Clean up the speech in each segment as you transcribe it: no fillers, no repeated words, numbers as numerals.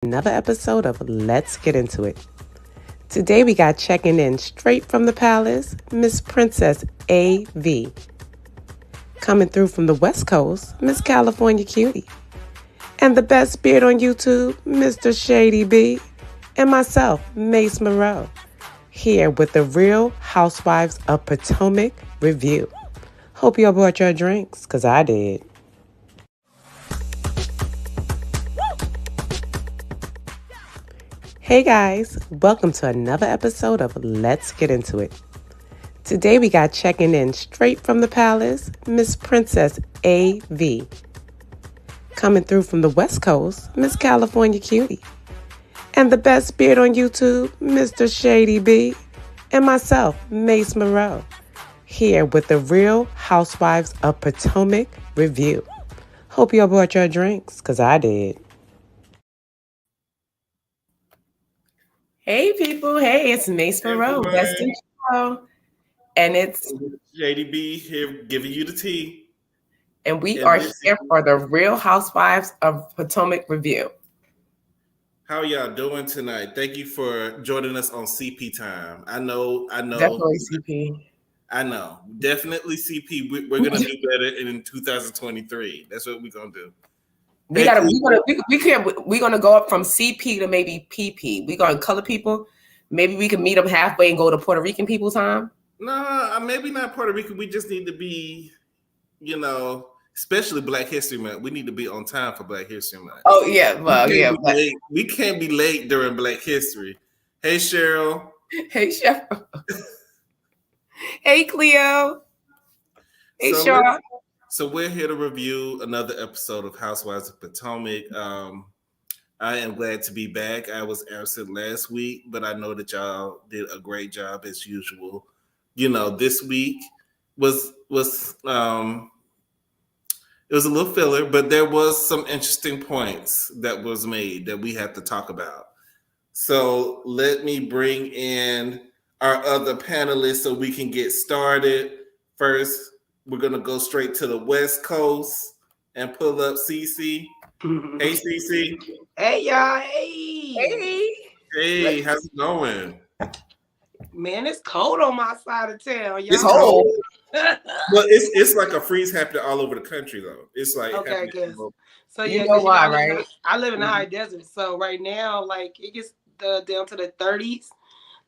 Another episode of Let's Get Into It. Today we got checking in straight from the palace, Miss Princess A.V. Coming through from the West Coast, Miss California Cutie. And the best beard on YouTube, Mr. Shady B. And myself, Mace Moreau. Here with the Real Housewives of Potomac review. Hope y'all brought your drinks, because I did. Hey guys, welcome to another episode of Let's Get Into It. Today we got checking in straight from the palace, Miss Princess A.V. Coming through from the West Coast, Miss California Cutie. And the best beard on YouTube, Mr. Shady B. And myself, Mace Moreau. Here with the Real Housewives of Potomac review. Hope y'all brought your drinks, because I did. Hey people, hey, it's Mace Moreau, Best in Show. And it's JDB here giving you the tea. And we are here for the Real Housewives of Potomac review. How y'all doing tonight? Thank you for joining us on CP time. I know. Definitely CP. I know. Definitely CP. We're gonna do better in 2023. That's what we're gonna do. We're gonna go up from CP to maybe PP. We're gonna color people. Maybe we can meet them halfway and go to Puerto Rican people time. No, maybe not Puerto Rican. We just need to be, especially Black History Month. We need to be on time for Black History Month. Oh yeah, well we can't be late during Black History. Hey Cheryl. Hey Cheryl. Hey Cleo. Hey Cheryl. So we're here to review another episode of Housewives of Potomac. I am glad to be back. I was absent last week, but I know that y'all did a great job as usual. This week was it was a little filler, but there was some interesting points that was made that we have to talk about. So let me bring in our other panelists so we can get started. First, we're going to go straight to the West Coast and pull up Cece. Hey, Cece. Hey, y'all. Hey. Hey, how's it going? Man, it's cold on my side of town. Y'all. It's cold. Well, it's like a freeze happening all over the country, though. It's like okay, good. So you know why, right? I live in the high desert, so right now, like it gets down to the 30s,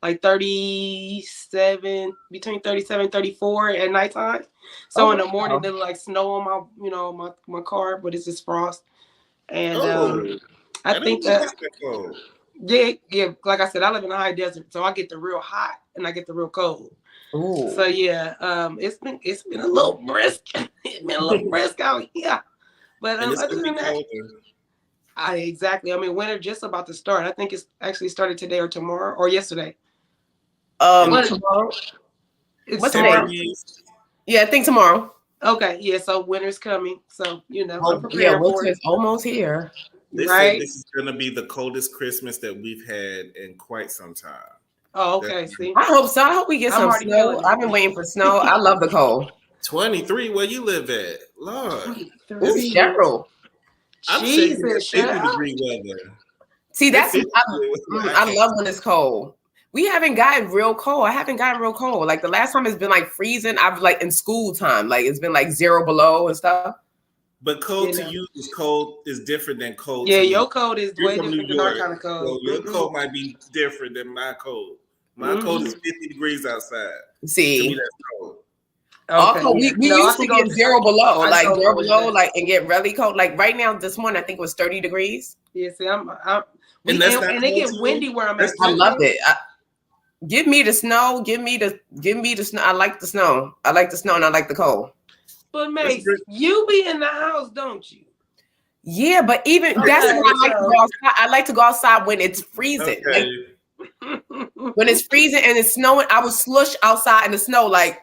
like 37, between 37 and 34 at nighttime. So in the morning, there's like snow on my car, but it's just frost. And I think that cold. Yeah. Like I said, I live in the high desert, so I get the real hot and I get the real cold. Ooh. So yeah, it's been a little brisk. It's been a little brisk out here. But other than that, I mean, winter just about to start. I think it's actually started today or tomorrow or yesterday. Tomorrow. What's tomorrow? Yeah, I think tomorrow. Okay, yeah. So winter's coming. So I'm prepared. Yeah, winter's almost here. They said this is going to be the coldest Christmas that we've had in quite some time. Oh, okay. See, I hope so. I hope we get some snow. I've been waiting for snow. I love the cold. 23, where you live at? Lord. Ooh, Cheryl. I'm saying 50-degree weather. See, I love when it's cold. We haven't gotten real cold. I haven't gotten real cold. Like the last time it's been like freezing. I've like in school time, like it's been like 0 below and stuff. But cold to you is different than cold. Yeah, to your you. cold is way different than our kind of cold. So your cold might be different than my cold. My cold is 50 degrees outside. See, to me, that's cold. Okay. We used to get 0 below, like 0 below, like and get really cold. Like right now, this morning I think it was 30 degrees. Yeah, see, and it get windy where I'm at. I love it. Give me the snow. Give me the snow. I like the snow. I like the snow and I like the cold. But Mace, you be in the house, don't you? Yeah, but even that's when I like to go outside. I like to go outside when it's freezing. Okay. Like, when it's freezing and it's snowing, I would slush outside in the snow, like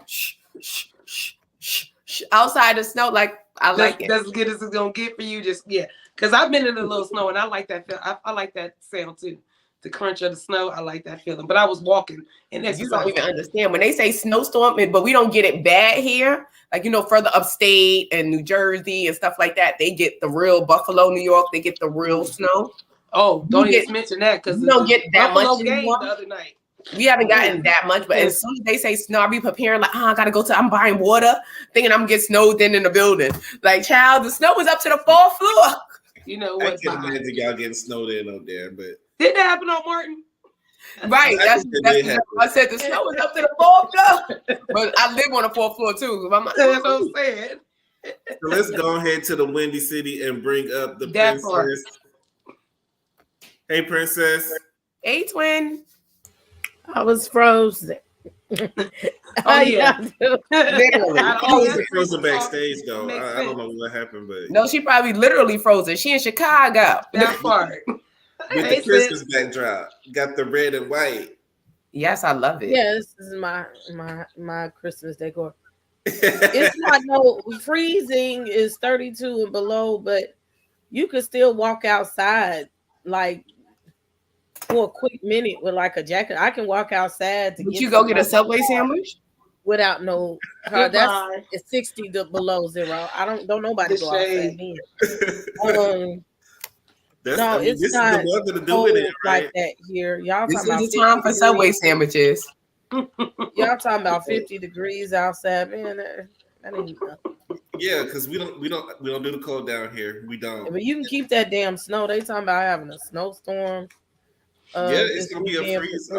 outside the snow. Like like it. That's as good as it's gonna get for you. Just because I've been in a little snow and I like that. I like that sound too. The crunch of the snow, I like that feeling. But I was walking and you don't even understand when they say snowstorm, but we don't get it bad here. Like, further upstate and New Jersey and stuff like that, they get the real Buffalo, New York, they get the real snow. Oh, don't even mention that because you don't get that much game the other night. We haven't gotten that much, but as soon as they say snow, I'll be preparing like, I gotta go I'm buying water, thinking I'm gonna get snowed in the building. Like, child, the snow was up to the 4th floor. You know what? I can imagine y'all getting snowed in up there, but did that happen on Martin? Right, that's I said the snow was up to the 4th floor, but I live on the 4th floor too. That's what I'm saying. So let's go ahead to the Windy City and bring up the princess. Hey, princess. Hey, twin. I was frozen. Oh yeah, literally. I was frozen backstage though. I don't know what happened, but no, she probably literally frozen. She in Chicago. That part. With the Christmas backdrop, got the red and white. Yes, I love it. Yeah, this is my Christmas decor. It's not no freezing is 32 and below, but you could still walk outside like for a quick minute with like a jacket. I can walk outside to you go get a Subway sandwich without no that's it's 60 below zero. I don't nobody go outside then. It's not the to do with it, right? like that here. Y'all this talking is the time for Subway sandwiches. Y'all talking about 50 degrees outside, man. That ain't nothing. Yeah, because we don't do the cold down here. We don't. Yeah, but you can keep that damn snow. They talking about having a snowstorm. It's gonna be a freeze.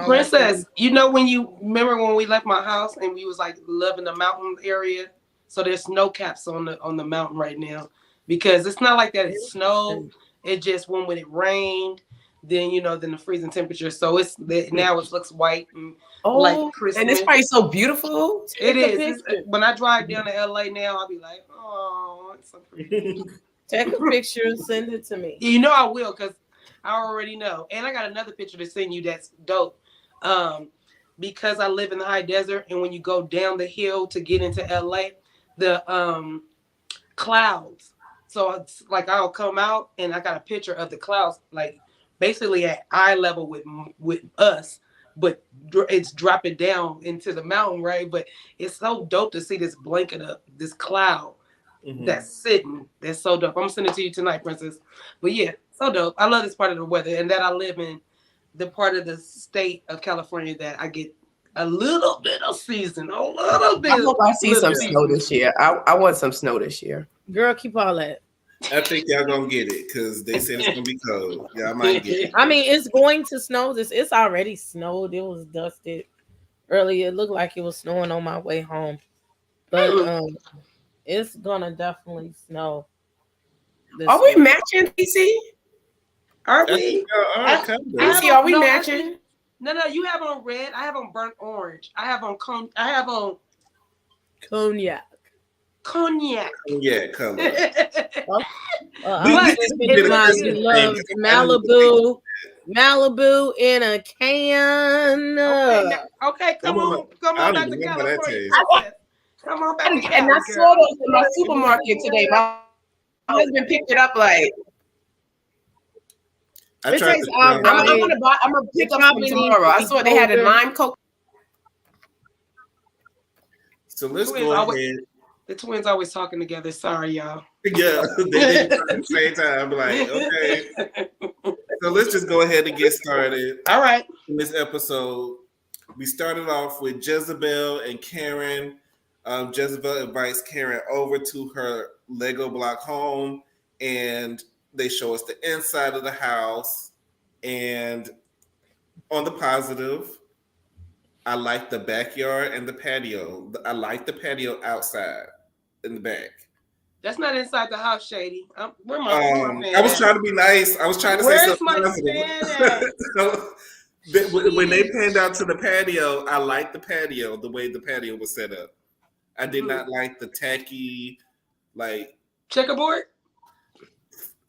Princess, you know when you remember when we left my house and we was like loving the mountain area? So there's snow caps on the mountain right now because it's not like that. It snowed. It just when it rained, then then the freezing temperature. So now it looks white and like Christmas. And it's probably so beautiful. It is. When I drive down to LA now, I'll be like, oh, it's so pretty. Take a picture and send it to me. You know I will because I already know. And I got another picture to send you that's dope. Because I live in the high desert and when you go down the hill to get into LA, the clouds. So it's like I'll come out and I got a picture of the clouds like basically at eye level with us, but it's dropping down into the mountain, right? But it's so dope to see this blanket of this cloud that's sitting. That's so dope. I'm gonna send it to you tonight, princess. But yeah, so dope. I love this part of the weather and that I live in the part of the state of California that I get a little bit of season. A little bit. I hope I see some snow this year. I want some snow this year. Girl, keep all that. I think y'all gonna get it because they said it's gonna be cold. Y'all might get it. I mean, it's going to snow. It's already snowed. It was dusted earlier. It looked like it was snowing on my way home, but it's gonna definitely snow. Are we matching, DC? Are we? DC, are we matching? No, you have on red. I have on burnt orange. I have on cognac. Yeah, color. Malibu in a can. Okay, come on back to California. Come on back to California. And I saw those in my supermarket today. My husband picked it up like. I'm gonna pick up some tomorrow. I saw they had a lime coke. So let's go ahead. The twins always talking together. Sorry, y'all. Yeah, they did it at the same time. Like, okay. So let's just go ahead and get started. All right. In this episode, we started off with Jezebel and Karen. Jezebel invites Karen over to her Lego block home, and they show us the inside of the house. And on the positive, I like the backyard and the patio. I like the patio outside in the back. That's not inside the house, Shady. Where my I was trying to be nice. I was trying to say something positive. So, when they panned out to the patio, I liked the patio, the way the patio was set up. I did not like the tacky, like checkerboard.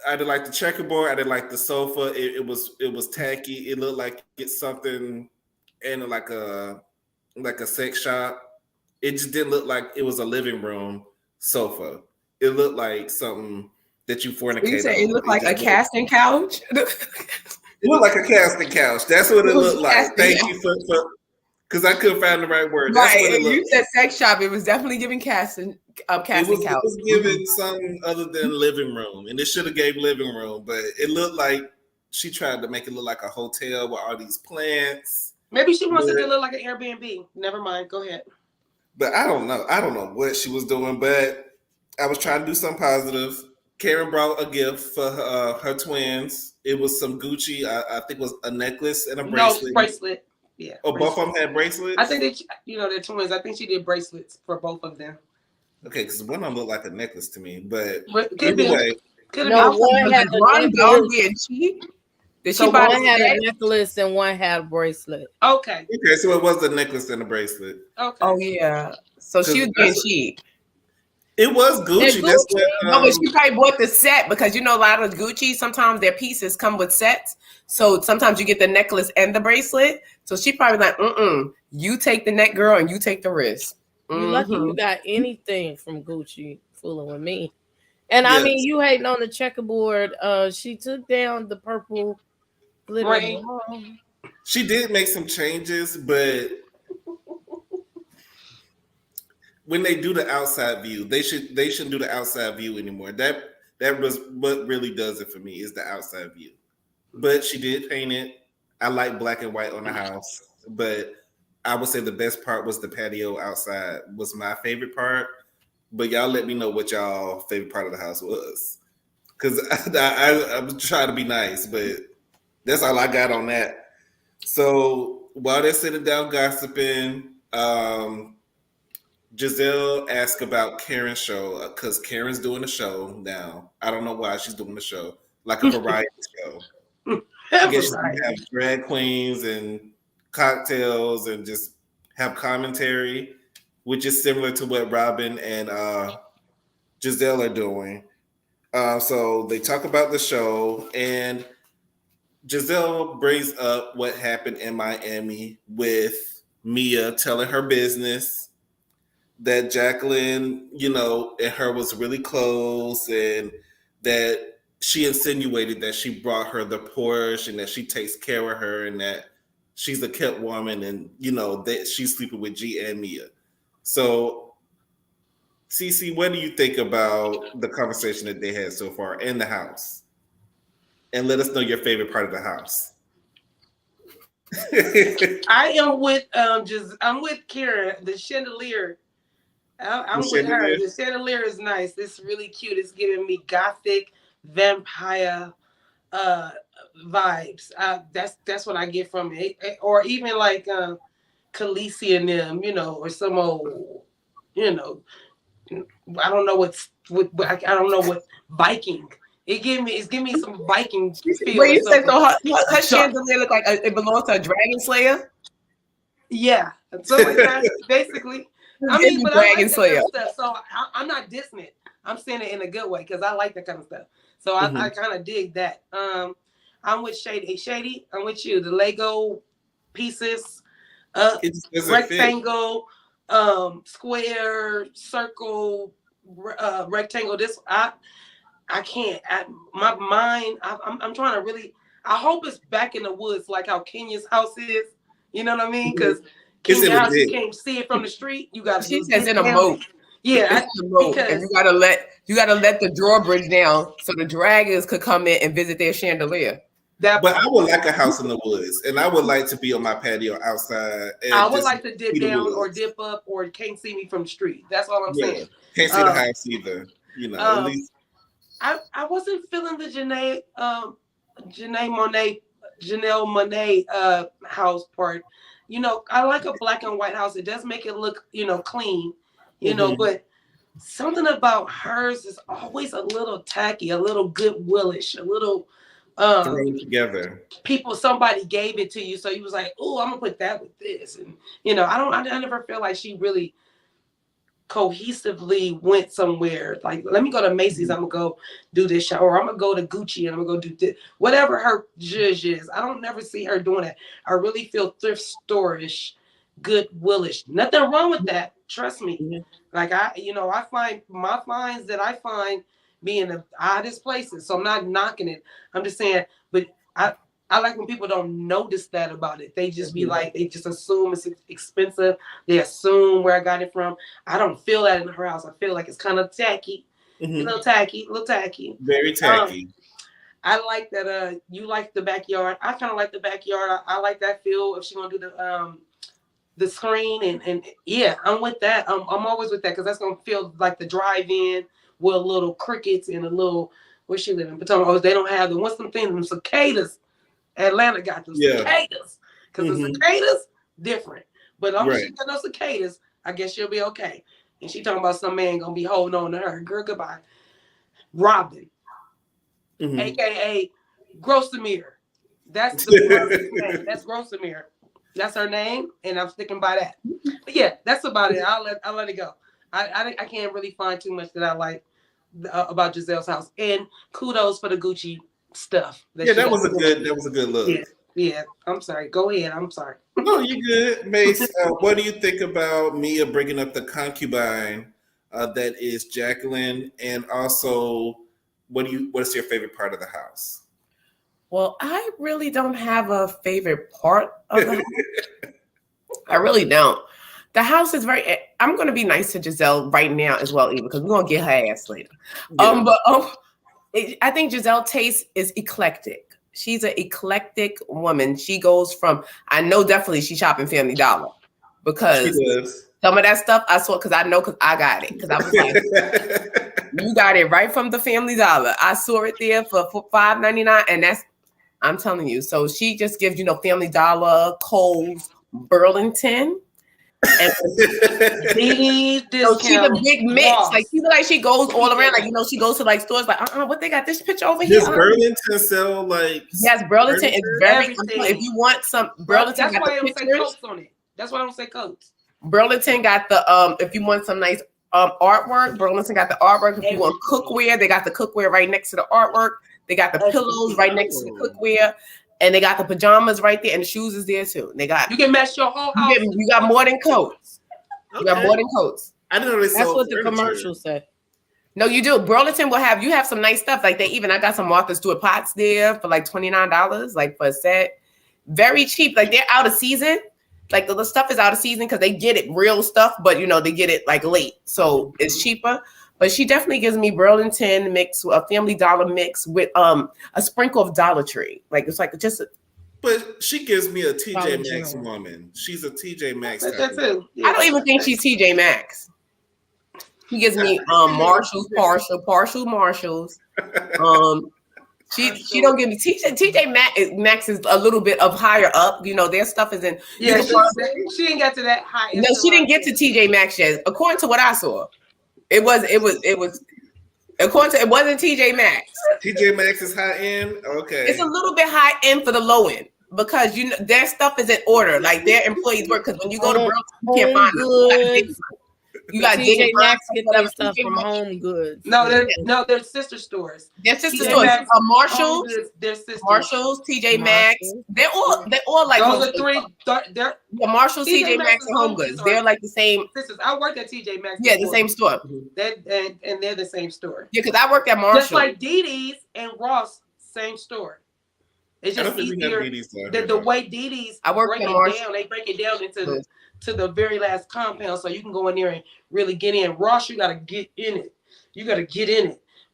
I didn't like the checkerboard. I didn't like the sofa. It was tacky. It looked like it's something in like a sex shop. It just didn't look like it was a living room sofa. It looked like something that you fornicate. You say it looked like a casting couch? It looked like a casting couch. That's what it looked like. Thank you for because I couldn't find the right word. That's right. what it looked you said sex shop. It was definitely giving casting casting couch. It was given something other than living room, and it should have gave living room, but it looked like she tried to make it look like a hotel with all these plants. Maybe she wants it to look like an Airbnb. Never mind. Go ahead. But I don't know. I don't know what she was doing, but I was trying to do something positive. Karen brought a gift for her twins. It was some Gucci. I think it was a necklace and a bracelet. No, bracelet. Yeah. Oh, both of them had bracelets? I think they're twins. I think she did bracelets for both of them. Okay, because one of them looked like a necklace to me. But could be. anyway. Could No, be. one had one dog being cheap. So one had a necklace and one had a bracelet. Okay. Okay, so it was the necklace and the bracelet. Okay. Oh yeah. So she was being cheap. It was Gucci. That's what, no, but she probably bought the set because a lot of Gucci, sometimes their pieces come with sets. So sometimes you get the necklace and the bracelet. So she probably like, you take the neck, girl, and you take the wrist. You lucky you got anything from Gucci fooling with me. And yes. I mean, you hating on the checkerboard. She took down the purple glitter. Right. She did make some changes, but when they do the outside view, they shouldn't do the outside view anymore. That was what really does it for me is the outside view. But she did paint it. I like black and white on the house, but I would say the best part was the patio outside was my favorite part. But y'all let me know what y'all favorite part of the house was. Because I was trying to be nice, but that's all I got on that. So while they're sitting down gossiping, Giselle asked about Karen's show because Karen's doing a show now. I don't know why she's doing a show, like a variety show. I guess she have drag queens and cocktails and just have commentary, which is similar to what Robin and Giselle are doing. So they talk about the show, and Giselle brings up what happened in Miami with Mia telling her business, that Jacqueline, and her was really close, and that she insinuated that she brought her the Porsche and that she takes care of her and that she's a kept woman and, that she's sleeping with G and Mia. So, Cece, what do you think about the conversation that they had so far in the house? And let us know your favorite part of the house. I am with I'm with Karen, the chandelier. I'm with her. The chandelier is nice. It's really cute. It's giving me gothic vampire vibes. That's what I get from it. Or even like Khaleesi and them, or some old, I don't know I don't know what Viking. It's giving me some Viking feel. Well, you said so her chandelier look like it belongs to a dragon slayer? Yeah. So basically. I mean, but I like that kind of stuff, so I'm not dissing it. I'm saying it in a good way because I like that kind of stuff. So I kind of dig that. I'm with Shady. Shady, I'm with you. The Lego pieces, rectangle, square, circle, rectangle. This I can't. My mind. I'm trying to really. I hope it's back in the woods like how Kenya's house is. You know what I mean? Because Kenya house, you can't see it from the street. You got. She says in a moat. Yeah, it's a moat, and you gotta let the drawbridge down so the dragons could come in and visit their chandelier. But I would like a house in the woods, and I would like to be on my patio outside. I would like to dip down or dip up, or can't see me from the street. That's all I'm saying. Can't see the house either. At least. I wasn't feeling the Janelle Monáe house part. I like a black and white house. It does make it look, clean, but something about hers is always a little tacky, a little goodwillish, a little thrown together. Somebody gave it to you, so you was like, "Oh, I'm gonna put that with this," and I never feel like she really cohesively went somewhere. Like, let me go to Macy's. I'm gonna go do this show, or I'm gonna go to Gucci and I'm gonna go do this. Whatever her zhuzh is, I don't never see her doing that. I really feel thrift store-ish, goodwillish. Nothing wrong with that. Trust me. Mm-hmm. Like I find my finds that I find being the oddest places. So I'm not knocking it. I'm just saying, but I like when people don't notice that about it. They just be like, they just assume it's expensive. They assume where I got it from. I don't feel that in her house. I feel like it's kind of tacky, a little tacky, Very tacky. I like that. You like the backyard. I kind of like the backyard. I like that feel. If she gonna do the screen and yeah, I'm with that. I'm always with that because that's gonna feel like the drive-in with a little crickets and a little. Where she live in Potomac? Oh, they don't have the what's them things? Them cicadas. Atlanta got them cicadas because the cicadas different. But as long as she got no cicadas, I guess she'll be okay. And she talking about some man gonna be holding on to her. Girl, goodbye. Robin, aka Grossamere. That's the name. That's Grossamere. That's her name, and I'm sticking by that. But yeah, that's about it. I'll let it go. I can't really find too much that I like about Giselle's house. And kudos for the Gucci stuff. That was a good look. Yeah. I'm sorry. Go ahead. I'm sorry. No, you good, Mace. What do you think about Mia bringing up the concubine that is Jacqueline, and also what's your favorite part of the house? Well, I really don't have a favorite part of the house. I really don't. The house is very. I'm going to be nice to Giselle right now as well, even because we're going to get her ass later. I think Giselle's taste is eclectic. She's an eclectic woman. She goes from. I know definitely she's shopping Family Dollar because some of that stuff I saw because I got it because I was like, you got it right from the Family Dollar. I saw it there for $5.99, and that's. I'm telling you. So she just gives Family Dollar, Kohl's, Burlington. And so she's a big mix. Ross. Like she's like she goes all around. Like she goes to like stores. Like what they got this picture over here? Does Burlington sell like? Yes, Burlington is very. If you want some Burlington, that's why I don't say coats on it. That's why I don't say coats. Burlington got the If you want some nice artwork, Burlington got the artwork. If you want cookware, they got the cookware right next to the artwork. They got the pillows right next to the cookware. And they got the pajamas right there, and the shoes is there too. They got you can match your whole house. You got more than coats. You got more than coats. I didn't know they That's what the commercials say. No, you do. Burlington will have some nice stuff. Like I got some Martha Stewart pots there for like $29, like for a set. Very cheap. Like they're out of season. Like the stuff is out of season because they get it real stuff, but they get it like late, so it's cheaper. But she definitely gives me Burlington mix, a Family Dollar mix with a sprinkle of Dollar Tree. Like it's like just. But she gives me a TJ Maxx woman. She's a TJ Maxx. That's it. I don't even think she's TJ Maxx. She gives me Marshalls, partial Marshalls. She don't give me TJ Maxx is a little bit of higher up. Their stuff is in. Yeah, she didn't get to that high. No, she didn't get to TJ Maxx yet. According to what I saw. It wasn't TJ Maxx. TJ Maxx is high end. Okay, it's a little bit high end for the low end because their stuff is in order. Like their employees work because when you go to Burlington, you can't find them. You got TJ Maxx get their stuff from Home Goods. No, they're sister stores. They're sister stores. Marshalls, their sisters. Marshalls, TJ Maxx. They're all like those are three. They're Marshalls, TJ Maxx, and Home Goods. They're like the same sisters. I worked at TJ Maxx. Yeah, the same store. And they're the same store. Yeah, because I worked at Marshalls. Just like DD's and Ross, same store. It's just easier. The way DD's break it down, they break it down into the very last compound, so you can go in there and really get in. Ross, you gotta get in it.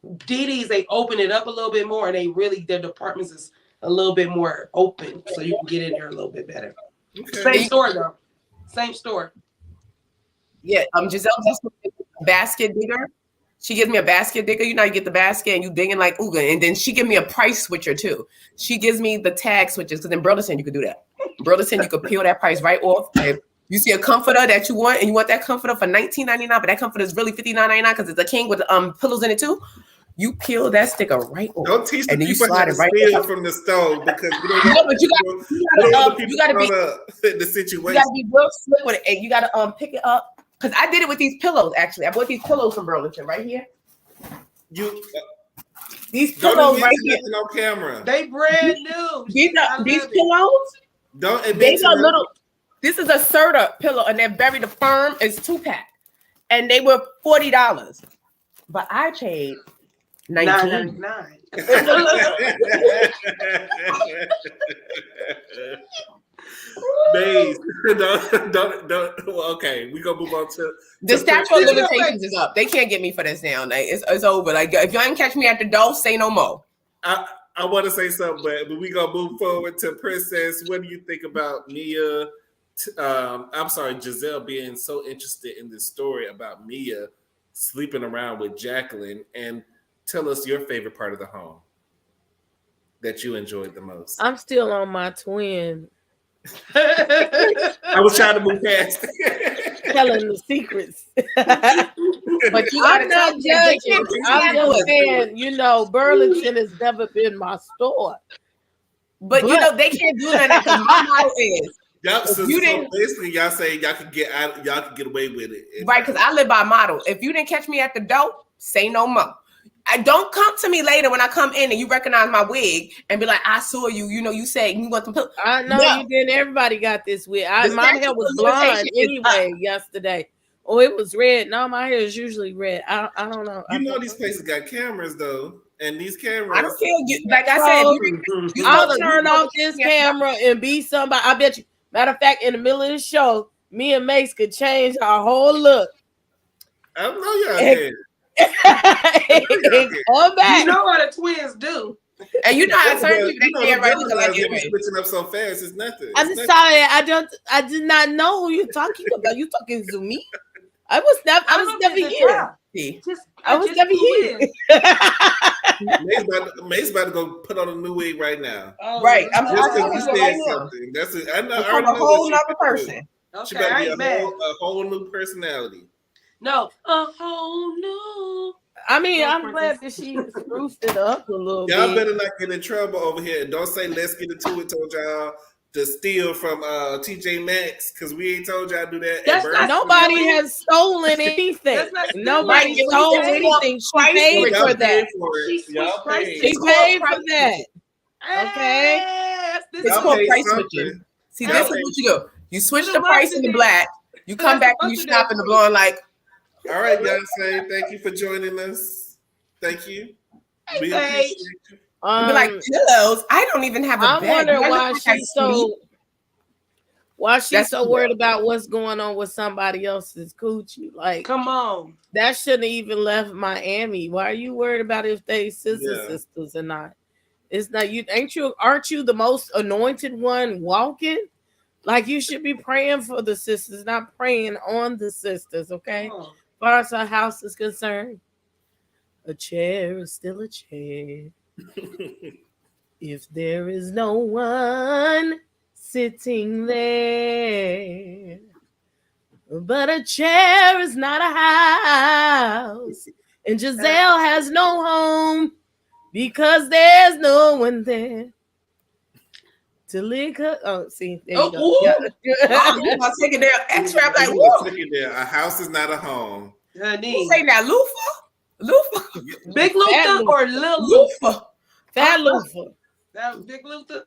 DD's, they open it up a little bit more, and their departments is a little bit more open, so you can get in there a little bit better. Okay. Same store though. Same store. Yeah, Giselle does a basket digger. She gives me a basket digger. You get the basket and you digging like ooga. And then she gives me a price switcher too. She gives me the tag switches because in Burlington you could do that. Burlington, you could peel that price right off. If you see a comforter that you want and you want that comforter for $19.99, but that comforter is really $59.99 because it's a king with pillows in it too. You peel that sticker right off. Don't teach the people how to steal from the stove because you gotta be in the situation. You gotta be real slick with it, and you gotta pick it up. Because I did it with these pillows. Actually, I bought these pillows from Burlington right here. These pillows right here on camera. They brand new. These pillows. These are little. This is a Serta pillow, and they're very firm. It's 2-pack, and they were $40. But I paid 19. $9.99. Maze, don't. Well, okay, we gonna move on to The statute of Speaking of limitations is up. They can't get me for this now. Like, it's over. Like, if y'all ain't catch me at the door, say no more. I want to say something, but we gonna move forward to Princess. What do you think about Mia? I'm sorry, Giselle being so interested in this story about Mia sleeping around with Jacqueline, and tell us your favorite part of the home that you enjoyed the most. I'm still on my twin. I was trying to move past. Telling the secrets. But you I'm gotta not tell me, judging. I'm just Jacqueline. saying, you know, Burlington has never been my store. But you know, they can't do that because my motto is Yep, so didn't- basically y'all say y'all could get out, y'all could get away with it. right, because I live by motto. If you didn't catch me at the door, say no more. I don't come to me later when I come in and you recognize my wig and be like, I saw you. You know, you said you want to. I know you didn't. Everybody got this wig. My hair was blonde anyway yesterday. Oh, it was red. No, my hair is usually red. I don't know. You know these places got cameras though, and these cameras. I don't care. Like I said, I'll turn off this camera and be somebody. I bet you. Matter of fact, in the middle of the show, me and Mace could change our whole look. I don't know y'all did. Come back. You know what the twins do. And you know how certain people they can't right look like it. Switching up so fast, it's nothing. I'm sorry, I did not know who you're talking about. You talking to me? I was never here. I was never here. Mace about to go put on a new wig right now. Oh, right. I'm just because you said something. That's it. I know. I'm a whole nother person. Okay, she better be a whole new personality. No, a whole new. I mean, I'm glad that she spruced it up a little bit. Y'all better not get in trouble over here. Don't say let's get into it. Told y'all to steal from TJ Maxx because we ain't told y'all to do that. Nobody has stolen anything. Nobody stole anything. She paid for that. She paid for that. Okay. It's called price switching. See, this is what you do. You switch the price in the black. You come back and you shop in the blonde like. All right, Beyonce, thank you for joining us. Thank you. We appreciate you. Be like pillows. I don't even have a bag. I wonder why she's so worried about what's going on with somebody else's coochie. Like, come on, that shouldn't even left Miami. Why are you worried about if they sisters or not? It's not you. Aren't you the most anointed one walking? Like, you should be praying for the sisters, not praying on the sisters. Okay. Oh. As far as our house is concerned, a chair is still a chair. If there is no one sitting there, but a chair is not a house, and Giselle has no home because there's no one there to lick her. Oh, see, there you go. I'm taking their extra. I'm like, a house is not a home. Who say that, Lufa? Big Luther or Lil Lufa? Fat Lufa. That Big Luther.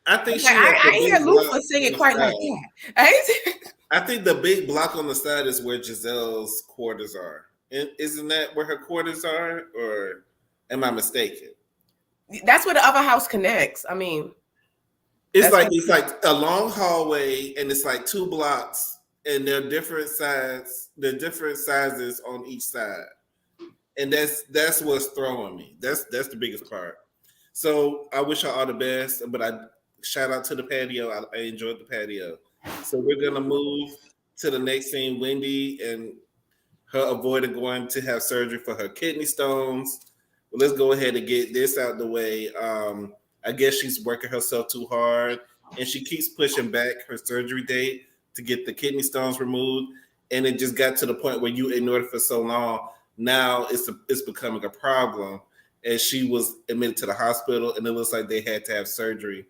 I think I hear Lufa singing quite like that. I think the big block on the side is where Giselle's quarters are. Isn't that where her quarters are, or am I mistaken? That's where the other house connects. I mean, it's like a long hallway, and it's like 2 blocks, and they're different sides. They're different sizes on each side, and that's what's throwing me. That's the biggest part. So I wish her all the best, but I shout out to the patio. I enjoyed the patio. So we're gonna move to the next scene. Wendy and her avoiding going to have surgery for her kidney stones. Well, let's go ahead and get this out the way. I guess she's working herself too hard, and she keeps pushing back her surgery date to get the kidney stones removed. And it just got to the point where you ignored it for so long. Now it's becoming a problem. And she was admitted to the hospital, and it looks like they had to have surgery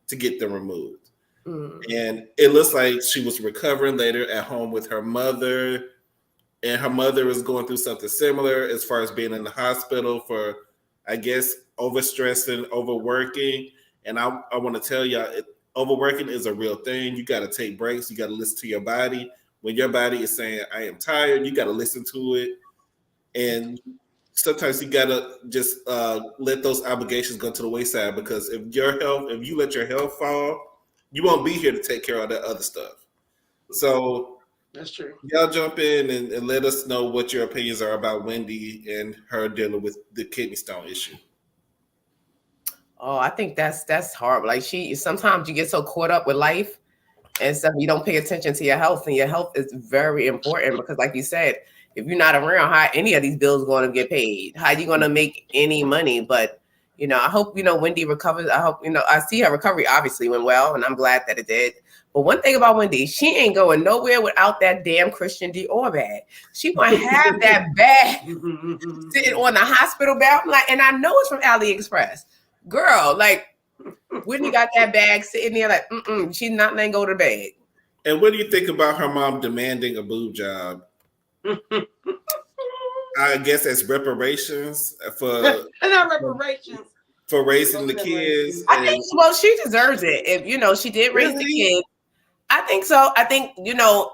to get them removed. And it looks like she was recovering later at home with her mother, and her mother is going through something similar as far as being in the hospital for, I guess, overstressing, overworking. And I want to tell y'all, overworking is a real thing. You got to take breaks. You got to listen to your body. When your body is saying, I am tired, you got to listen to it. And sometimes you gotta just let those obligations go to the wayside, because if you let your health fall, you won't be here to take care of that other stuff. So That's true. y'all jump in and let us know what your opinions are about Wendy and her dealing with the kidney stone issue. Oh, I think that's horrible. Like sometimes you get so caught up with life and stuff, you don't pay attention to your health, and your health is very important because, like you said, if you're not around, how any of these bills going to get paid? How you going to make any money? But I hope Wendy recovers. I hope I see her recovery obviously went well, and I'm glad that it did. But one thing about Wendy, she ain't going nowhere without that damn Christian Dior bag. She gonna have that bag sitting on the hospital bed. I'm like, and I know it's from AliExpress. Girl, like, Whitney got that bag sitting there like, she's not letting go of the bag. And what do you think about her mom demanding a boob job? I guess as reparations for not reparations for raising the kids. I think she deserves it. If she did raise the kids. I think so. I think,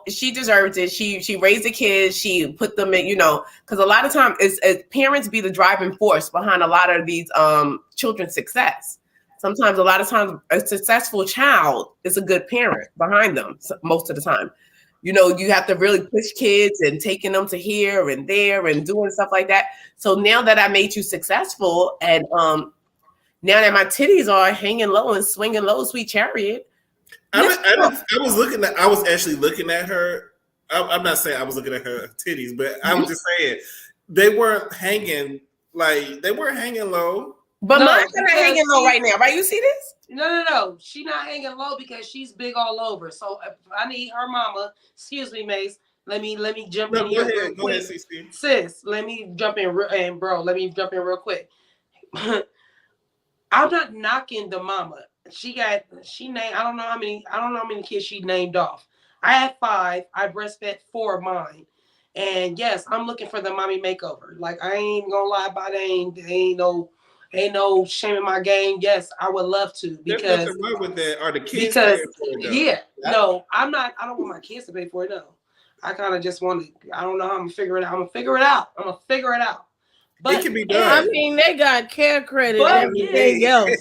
she deserves it. She raised the kids. She put them in, because a lot of times parents be the driving force behind a lot of these children's success. Sometimes, a lot of times, a successful child is a good parent behind them most of the time. You have to really push kids and taking them to here and there and doing stuff like that. So now that I made you successful, and now that my titties are hanging low and swinging low, sweet chariot, I was actually looking at her. I'm not saying I was looking at her titties, but I was just saying they weren't hanging low. But mine's not hanging low right now, right? You see this? No. She's not hanging low because she's big all over. So if I need her mama, excuse me, Mace. Let me jump in here. Go ahead, CC. Sis, let me jump in, and bro, let me jump in real quick. I'm not knocking the mama. She named, I don't know how many kids she named off. I had 5. I breastfed 4 of mine. And yes, I'm looking for the mommy makeover. Like, I ain't gonna lie about it. Ain't no shame in my game. Yes, I would love to, because there's nothing wrong with that. Are the kids because paying for it, no, I don't want my kids to pay for it. No, I kind of just want to. I don't know how I'm gonna figure it out. I'm gonna figure it out. But it can be done. I mean, they got care credit and everything else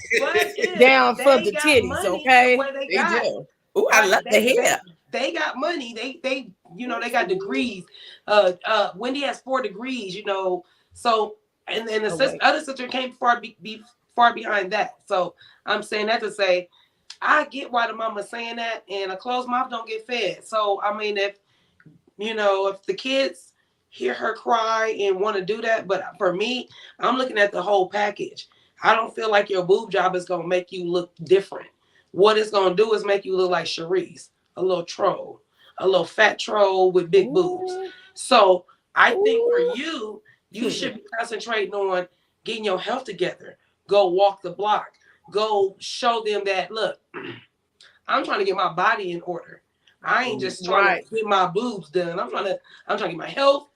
down for the titties, okay? They do. Ooh, I love to hear. They got money. They they got degrees. Wendy has 4 degrees. So and then the other sister came far behind that. So I'm saying that to say, I get why the mama's saying that, and a closed mouth don't get fed. So I mean, if the kids hear her cry and want to do that. But for me, I'm looking at the whole package. I don't feel like your boob job is going to make you look different. What it's going to do is make you look like Sharice, a little troll, a little fat troll with big boobs. So I think for you should be concentrating on getting your health together. Go walk the block. Go show them that, look, I'm trying to get my body in order. I ain't just trying to get my boobs done. I'm trying to get my health.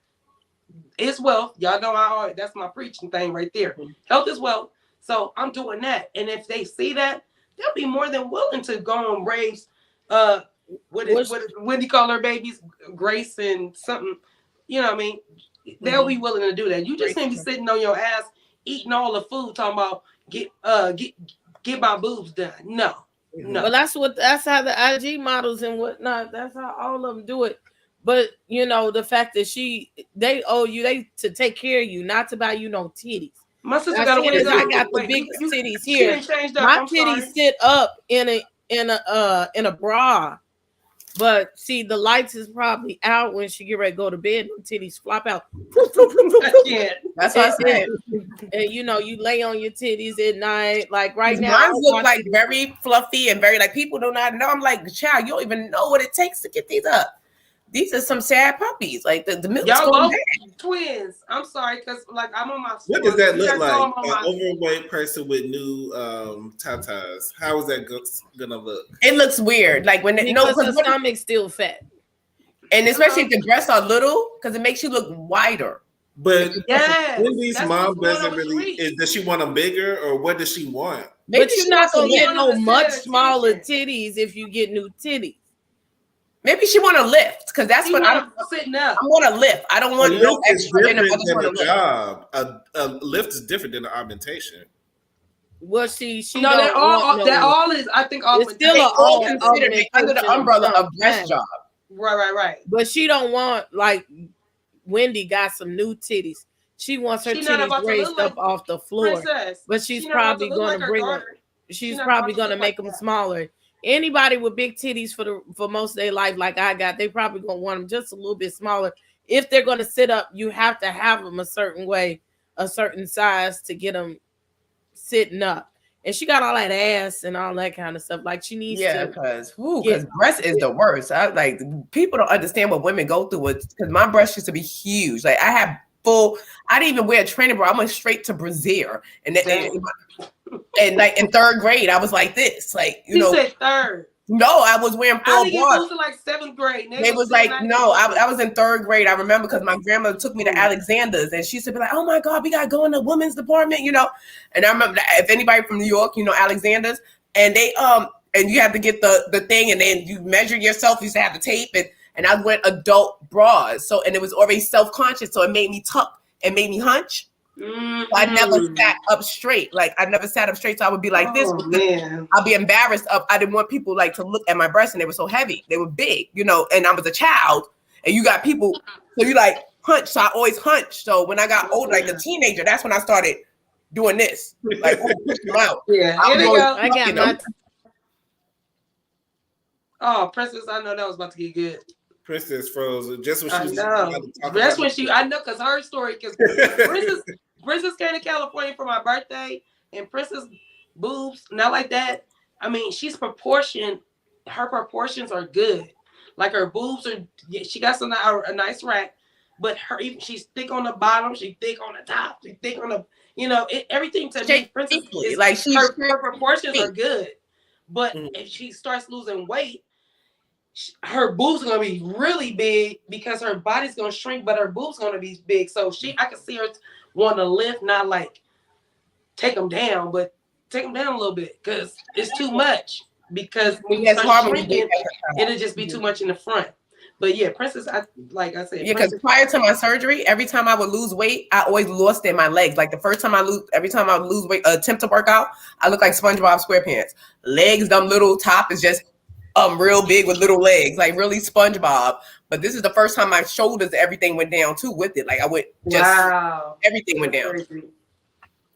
It's wealth. Y'all know that's my preaching thing right there. Health is wealth. So I'm doing that. And if they see that, they'll be more than willing to go and raise what do you call her babies? Grace and something. You know what I mean? They'll be willing to do that. You just can't be sitting on your ass eating all the food talking about get my boobs done. No. Well, that's how the IG models and whatnot, that's how all of them do it. But the fact that they owe you to take care of you, not to buy you no titties. My sister got I got the biggest titties here. My titties sit up in a bra. But see, the lights is probably out when she get ready to go to bed. The titties flop out. That's what I said. And you lay on your titties at night. Like right now, mine look like very fluffy and very like people do not know. I'm like, child, you don't even know what it takes to get these up. These are some sad puppies. Like the milk's y'all going both twins. I'm sorry, because like I'm on my. What does that look like? An overweight person with new tatas. How is that gonna look? It looks weird. Like when the stomach's still fat, and especially if the breasts are little, because it makes you look wider. But Wendy's mom doesn't really. Does she want them bigger, or what does she want? But you're not gonna get no much smaller titties if you get new titties. Maybe she want to lift because that's what I'm sitting up. I want to lift. I don't want no extra. Different than a job. A lift is different than an augmentation. Well, she no, that all is. I think all it's still all considered under the umbrella of breast job. Right. But she don't want like Wendy got some new titties. She wants her titties raised up off the floor, but she's probably going to bring them. She's probably going to make them smaller. Anybody with big titties for most of their life, like I got, they probably going to want them just a little bit smaller. If they're going to sit up, you have to have them a certain way, a certain size to get them sitting up. And she got all that ass and all that kind of stuff. Like she needs to. Because breast is the worst. I like people don't understand what women go through because my breast used to be huge. Like I have I didn't even wear a training bra. I went straight to brassiere. And like in third grade, I was like this. Like, you know. said third. No, I was wearing full bras. Like seventh grade. They was like, no, I was in third grade. I remember because my grandmother took me to Alexander's and she used to be like, oh my God, we got to go in the women's department, you know. And I remember if anybody from New York, you know, Alexander's, and they and you have to get the thing and then you measure yourself, you used to have the tape and I went adult bras. So and it was already self-conscious, so it made me tuck and made me hunch. So I never sat up straight. Like I never sat up straight. So I would be like this. I'll be embarrassed I didn't want people like to look at my breasts and they were so heavy. They were big, you know, and I was a child and you got people. So you like hunch. So I always hunch. So when I got older, like a teenager, that's when I started doing this. Like push them out. Yeah. I got my Oh, Princess, I know that was about to get good. Princess froze just when she was That's when I know because her story because Princess came to California for my birthday and Princess boobs, not like that. I mean, she's proportioned. Her proportions are good. Like her boobs are. She got a nice rack, but she's thick on the bottom. She's thick on the top. She's thick on the. You know, everything to me. Princess is like her proportions are good, but if she starts losing weight, her boobs are gonna be really big because her body's gonna shrink, but her boobs gonna be big. So I can see her want to lift, not like take them down, but take them down a little bit because it's too much. Because when you start shrinking, it'll just be too much in the front. But yeah, Princess, like I said, because prior to my surgery, every time I would lose weight, I always lost in my legs. Like every time I would lose weight, attempt to work out, I look like SpongeBob SquarePants. Legs, dumb little, top is just real big with little legs, like really SpongeBob. But this is the first time my shoulders, everything went down too with it. Like I went everything went down.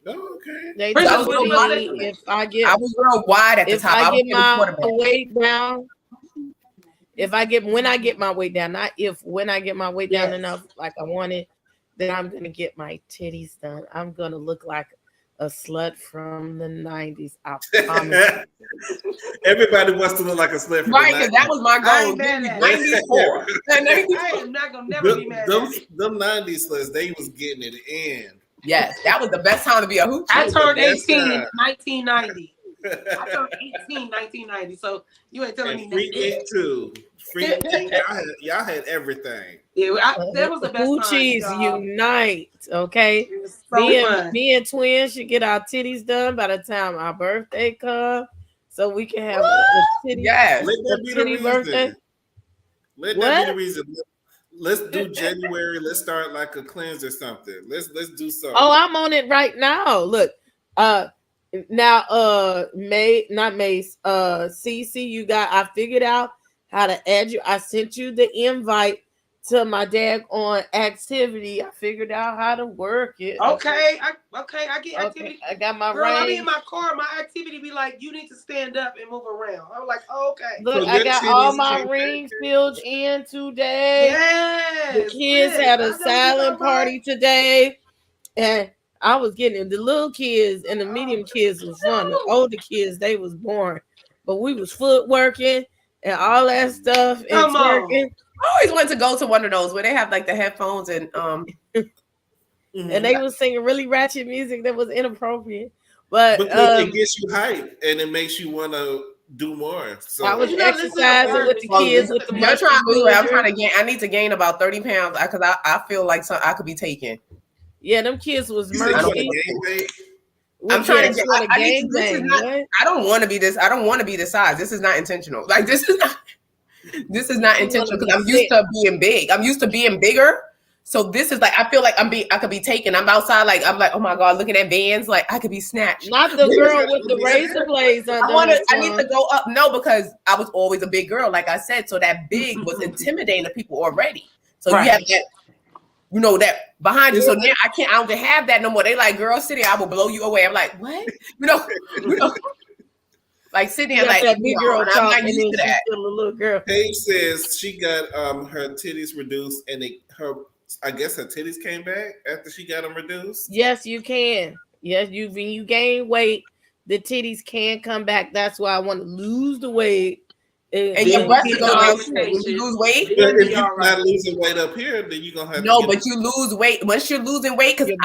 Okay. They told me if I was real wide at the top. I get my weight down. When I get my weight down, not if, when I get my weight down enough, like I want it, then I'm gonna get my titties done. I'm gonna look like a slut from the 90s. I promise. Everybody wants to look like a slut from the 90s. Right, because that was my goal. 94. I am not gonna never be mad at it. Them 90s sluts, they was getting it in. Yes, that was the best time to be a hoochie. I turned 18 in 1990. I turned 18 1990. So you ain't telling me nothing. Too. Freaking y'all had everything. Yeah, that was the best Hoochies time. Unite, okay? Me and twins should get our titties done by the time our birthday comes, so we can have a titty. Yes, let that be the reason. Birthday. Let that be the reason. Let's do January. Let's start like a cleanse or something. Let's do something. Oh, I'm on it right now. Look, now not Mace, CC, I figured out how to add you. I sent you the invite to my daggone activity. I figured out how to work it. Okay, I get activity. I got my Girl, I be in my car. My activity be like, you need to stand up and move around. I'm like, okay. Look, I got all my rings filled in today. Yes. The kids had a silent party today, and I was getting the little kids and the medium kids was fun. The older kids, they was boring, but we was footworking and all that stuff and twerking. I always wanted to go to one of those where they have like the headphones and and they was singing really ratchet music that was inappropriate. But it gets you hype and it makes you want to do more. So I was exercising with the kids with the I'm trying to gain. I need to gain about 30 pounds because I feel like I could be taken. Yeah, them kids was merging. I'm trying to get. I don't want to be this. I don't want to be this size. This is not intentional. Like this is not. This is not intentional because I'm used to being big. I'm used to being bigger. So this is like I feel like I could be taken. I'm outside, like I'm like, oh my god, looking at Vans, like I could be snatched. Not the girl with the razor blades under. I need to go up. No, because I was always a big girl, like I said. So that big was intimidating to people already. So you have that, that behind you. So now I don't have that no more. They like, girl, sit here, I will blow you away. I'm like, what? Like sitting there, like that big girl, I'm not used to that. Still a little girl. Paige says she got her titties reduced, and I guess her titties came back after she got them reduced. Yes, you can. Yes, when you gain weight, the titties can come back. That's why I want to lose the weight. And your breasts are going to when you lose weight. But if you're not losing weight up here, then you're gonna have no. But you lose weight once you're losing weight because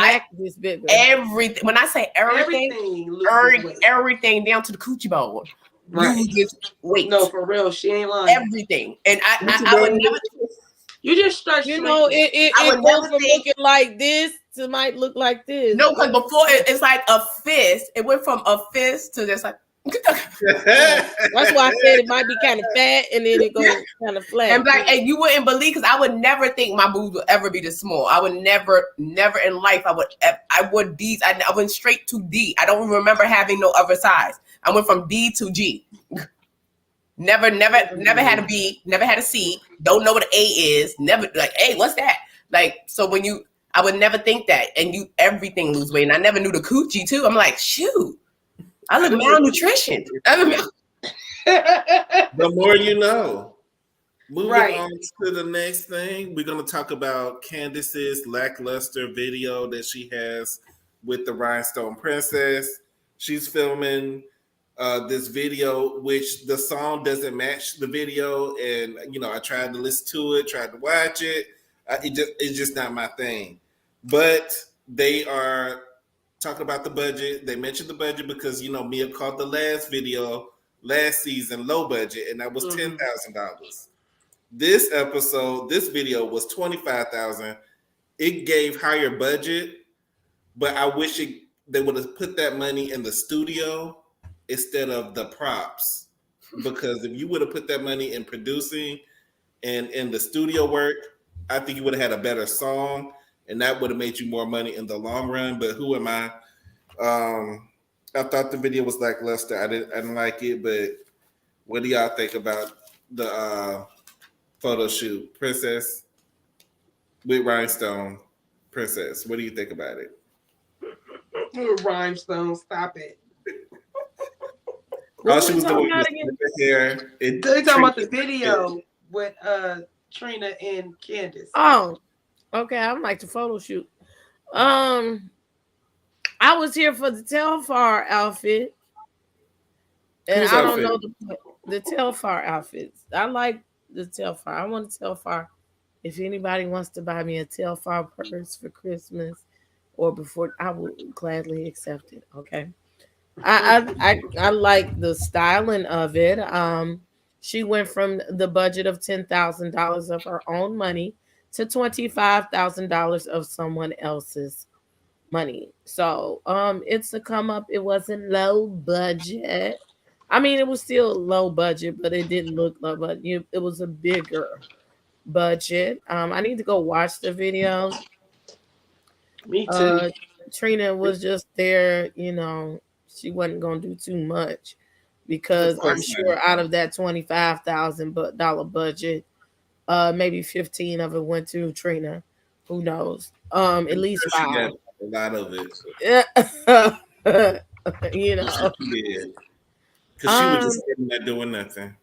is bigger. Everything. When I say everything down to the coochie bone loses weight. No, for real, she ain't lying. Everything, and I would never. You just start. It goes from looking like this to might look like this. No, because before it's like a fist. It went from a fist to just like. That's why I said it might be kind of fat and then it goes kind of flat. And you wouldn't believe, because I would never think my boobs would ever be this small. I would never in life. I went straight to D. I don't remember having no other size. I went from D to G. Never had a B. Never had a C. Don't know what an A is. Never like, hey, what's that? Like, so I would never think that, and everything lose weight, and I never knew the coochie too. I'm like, shoot. I look malnutrition. The more you know. Moving on to the next thing, we're going to talk about Candace's lackluster video that she has with the Rhinestone Princess. She's filming this video, which the song doesn't match the video. And, I tried to listen to it, tried to watch it. It's just not my thing. But they are talking about the budget. They mentioned the budget because, Mia called the last video last season low budget, and that was $10,000. This video was $25,000. It gave higher budget, but I wish they would have put that money in the studio instead of the props. Because if you would have put that money in producing and in the studio work, I think you would have had a better song, and that would have made you more money in the long run. But who am I? I thought the video was lackluster. I didn't like it, but what do y'all think about the photo shoot? Princess with Rhinestone Princess. What do you think about it? Rhinestone, stop it. All she was doing was the hair. They're talking about the video with Trina and Candace. Oh, okay. I like the photo shoot. I was here for the Telfar outfit, and I don't know the Telfar outfits. I like the Telfar. I want a Telfar. If anybody wants to buy me a Telfar purse for Christmas or before, I will gladly accept it. Okay. I like the styling of it. She went from the budget of $10,000 of her own money to $25,000 of someone else's money. So it's a come up. It wasn't low budget. I mean, it was still low budget, but it didn't look low, but it was a bigger budget. I need to go watch the video. Me too. Trina was just there, she wasn't gonna do too much because I'm sure out of that $25,000 budget, maybe 15 of it went to Trina. Who knows? At least 5. A lot of it. Yeah. Yeah. Because she was just sitting there doing nothing.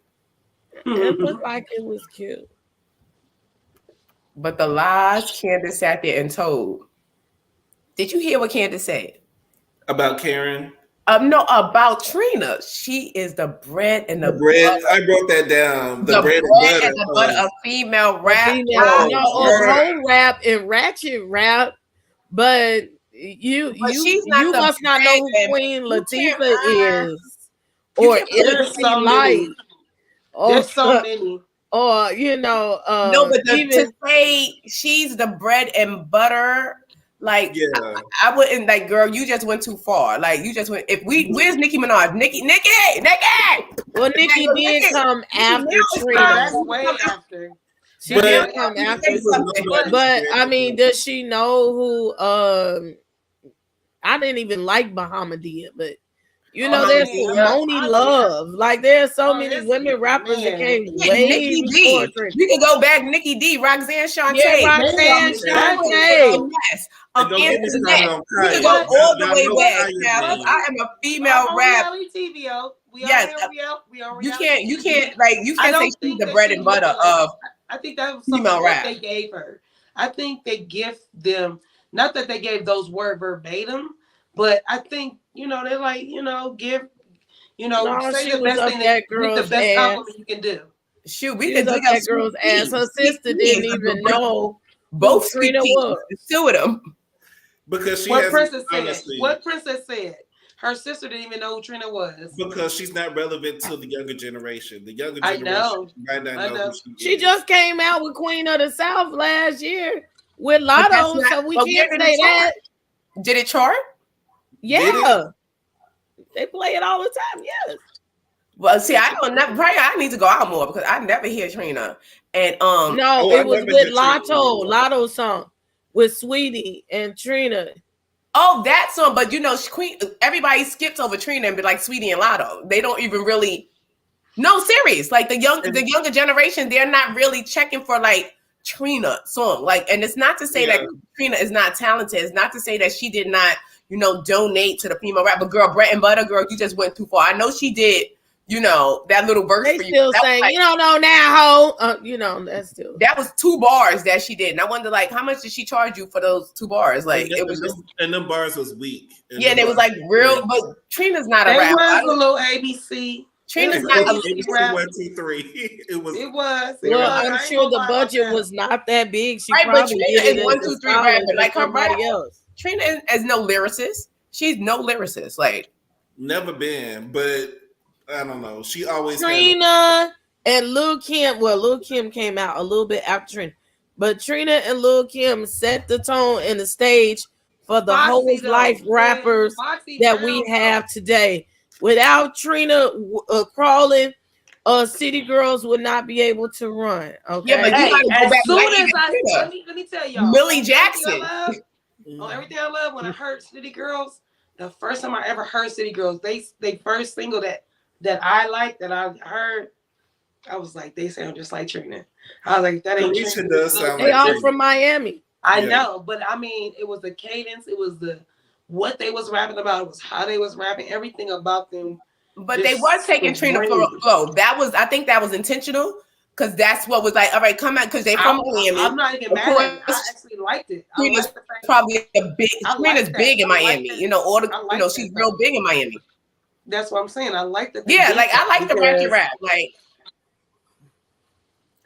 It looked like it was cute. But the lies Candace sat there and told. Did you hear what Candace said? About Karen? No, about Trina. She is the bread and the bread. butter. I wrote that down. The bread and the butter of female rap. Whole rap and ratchet rap. But you must not know who Queen Latifah is, or Innocent Light. There's so many. Or no, but to say she's the bread and butter, like yeah. I wouldn't like, girl. You just went too far. Like you just went. Where's Nicki Minaj? Nicki. Well, Nikki did come after Trina. That's way after. She did come after. But I mean, does she know who? I didn't even like Bahamadia, but you know, there's Moni Love. Like there's so many women rappers that came way Nikki before D. Trina. We can go back. Nikki D, Roxanne Shante. Yeah, Roxanne Shante. Yes. We can go all the way back. Now, I am a female rap. Yes. You can't like you can't say she's the bread and butter of. I think that was something that they gave her. I think they give them, not that they gave those words verbatim, but I think, you know, they're like, you know, give, you know, say the best thing that the best compliment you can do. Shoot, we could do that girl's ass. Her sister didn't even know both Trina was. Two of them. Because she what Princess said. Her sister didn't even know who Trina was. Because she's not relevant to the younger generation. The younger generation might not know who she just came out with Queen of the South last year with Lotto, so we can't say that. Did it chart? Yeah. They play it all the time, yes. Well, see, I don't never. Probably I need to go out more because I never hear Trina. And no, it was with Lotto song with Sweetie and Trina. Oh, that song, but you know, Queen. Everybody skips over Trina and be like Sweetie and Lotto. They don't even really. No, serious. Like the younger generation, they're not really checking for like Trina song. Like, and it's not to say that Trina is not talented. It's not to say that she did not, you know, donate to the female rap. But girl, bread and butter, girl, you just went too far. I know she did. You know, that little verse they for you. Still saying, like, you don't know now, ho. You know, that's still. That was 2 bars that she did. And I wonder, like, how much did she charge you for those 2 bars? Like, it was just. And them bars was weak. And it was like real, but Trina's not a rapper. It was a little ABC. Trina's not a ABC rap. 1, 2, 3. It was. Well, I'm sure the budget was not that big. She right, probably but Trina did is 1, 2, 3 rapper. Like her somebody else. Trina is no lyricist. She's no lyricist. Like, never been, but. I don't know. She always Trina and Lil Kim. Well, Lil Kim came out a little bit after Trina, but Trina and Lil Kim set the tone and the stage for the whole life rappers that we have today. Without Trina crawling, City Girls would not be able to run. Okay. Yeah, but you gotta go back. Let me tell y'all. Millie Jackson. Everything I love when I heard City Girls. The first time I ever heard City Girls, they first single that I liked, that I heard, I was like, they sound just like Trina. I was like, that ain't Trina. Does sound they like all Trina. from Miami. I know, but I mean, it was the cadence, it was the what they was rapping about, it was how they was rapping, everything about them. But they was taking Trina for a flow. I think that was intentional. Because that's what was like, all right, come out, because they from Miami. I'm not even mad at it. I actually liked it. Trina's probably Trina's big in Miami. You know, she's real big in Miami. That's what I'm saying. I like that. Yeah, like I like the rap. Like,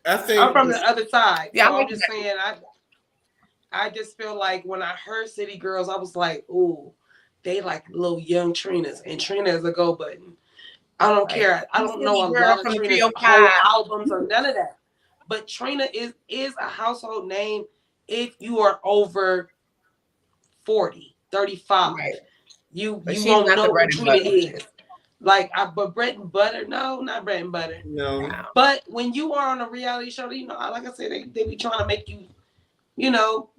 I think I'm from the other side. Yeah, so I'm just saying. I just feel like when I heard City Girls, I was like, ooh, they like little young Trinas, and Trina is a go button. I don't care. I don't know a lot of Trina's whole albums or none of that. But Trina is a household name if you are over 40, 35. Right. You won't know what Trina is. Like, but bread and butter, no, not bread and butter. No. But when you are on a reality show, you know, like I said, they be trying to make you, you know,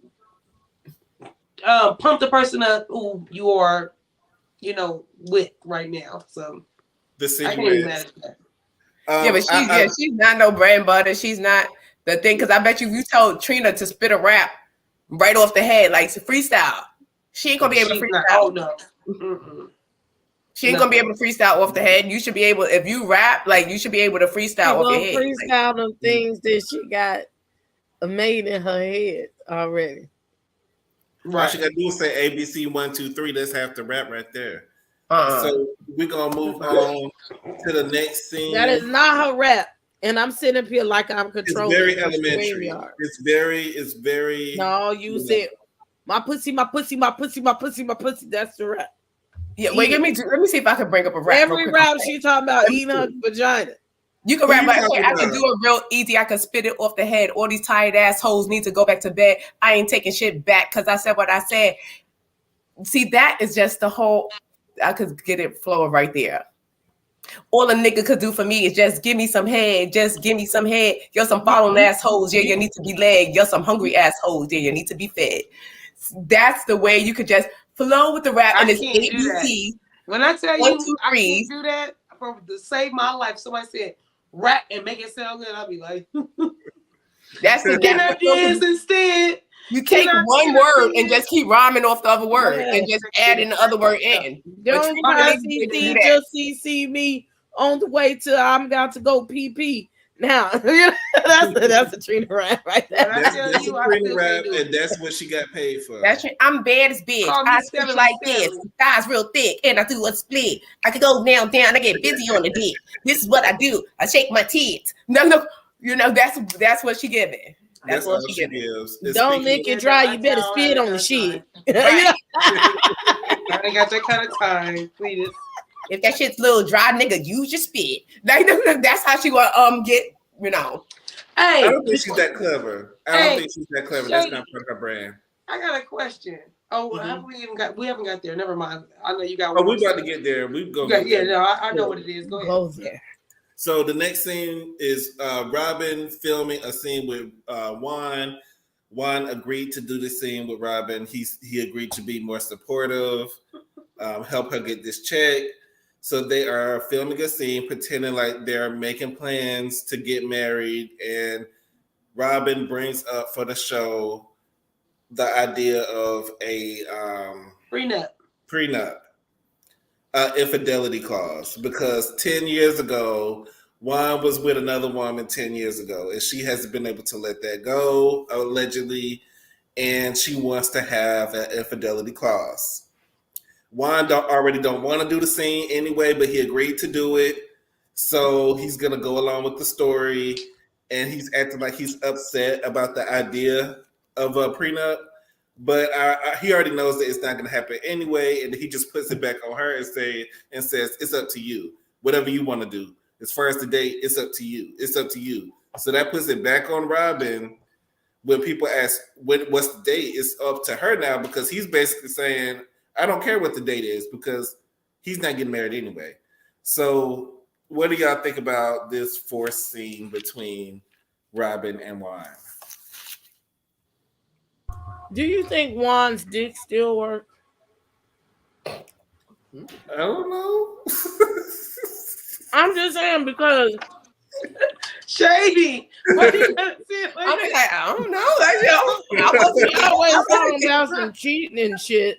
pump the person up who you are, you know, with right now. So the cigarette. Yeah, but she's not no bread and butter. She's not the thing. Because I bet you, if you told Trina to spit a rap right off the head, like to freestyle, she ain't gonna be able to freestyle. Oh no. Mm-mm. She ain't gonna be able to freestyle off the head. You should be able, if you rap, like you should be able to freestyle off your head. Freestyle them things that she got made in her head already. Right. All she gotta do is say ABC 1, 2, 3. Let's have the rap right there. So we're gonna move on to the next scene. That is not her rap, and I'm sitting up here like I'm controlling. It's very elementary. It's very. No, you said my pussy, my pussy, my pussy, my pussy, my pussy. That's the rap. Yeah, wait. Let me see if I can bring up a rap. Every rap she talking about eating her vagina. You can rap, but I can do it real easy. I can spit it off the head. All these tired assholes need to go back to bed. I ain't taking shit back because I said what I said. See, that is just the whole. I could get it flowing right there. All a nigga could do for me is just give me some head. Just give me some head. You're some following assholes. Yeah, you need to be led. You're some hungry assholes. Yeah, you need to be fed. That's the way you could just flow with the rap. And it's ABC. When I tell One, you two, I threes. can't do that to save my life, somebody said rap and make it sound good, I'll be like, that's the dance instead. You take one word and just keep rhyming off the other word and just adding the other word in. Don't CC just CC me on the way to I'm about to go PP. Now that's a Trina rap right there. That's a Trina rap, and that's what she got paid for. That's I'm bad as bitch. I speak like this. Thighs real thick, and I do a split. I can go down. I get busy on the dick. This is what I do. I shake my tits. No, you know that's what she giving. That's what she gives. Don't lick it dry. You better spit on the shit. Right. I ain't got that kind of time, please. If that shit's a little dry, nigga, use your spit. That's how she want get. You know. Hey, I don't think she's that clever. That's not part of her brand. I got a question. Oh, we haven't got there. Never mind. I know you got. Oh, we about to get there. We go. I know what it is. Go ahead. Go there. So the next scene is Robin filming a scene with Juan. Juan agreed to do the scene with Robin. He agreed to be more supportive, help her get this check. So they are filming a scene, pretending like they're making plans to get married. And Robin brings up for the show the idea of a prenup. Infidelity clause, because 10 years ago, Juan was with another woman 10 years ago, and she hasn't been able to let that go, allegedly, and she wants to have an infidelity clause. Juan already don't want to do the scene anyway, but he agreed to do it, so he's going to go along with the story, and he's acting like he's upset about the idea of a prenup. But he already knows that it's not going to happen anyway, and he just puts it back on her and says, "It's up to you. Whatever you want to do. As far as the date, it's up to you. It's up to you." So that puts it back on Robin. When people ask, "What's the date?" It's up to her now, because he's basically saying, "I don't care what the date is," because he's not getting married anyway. So, what do y'all think about this forced scene between Robin and Juan? Do you think Juan's dick still works? I don't know. I'm just saying, because Shady. What are you gonna say? I don't know. I wasn't always talking about some cheating and shit.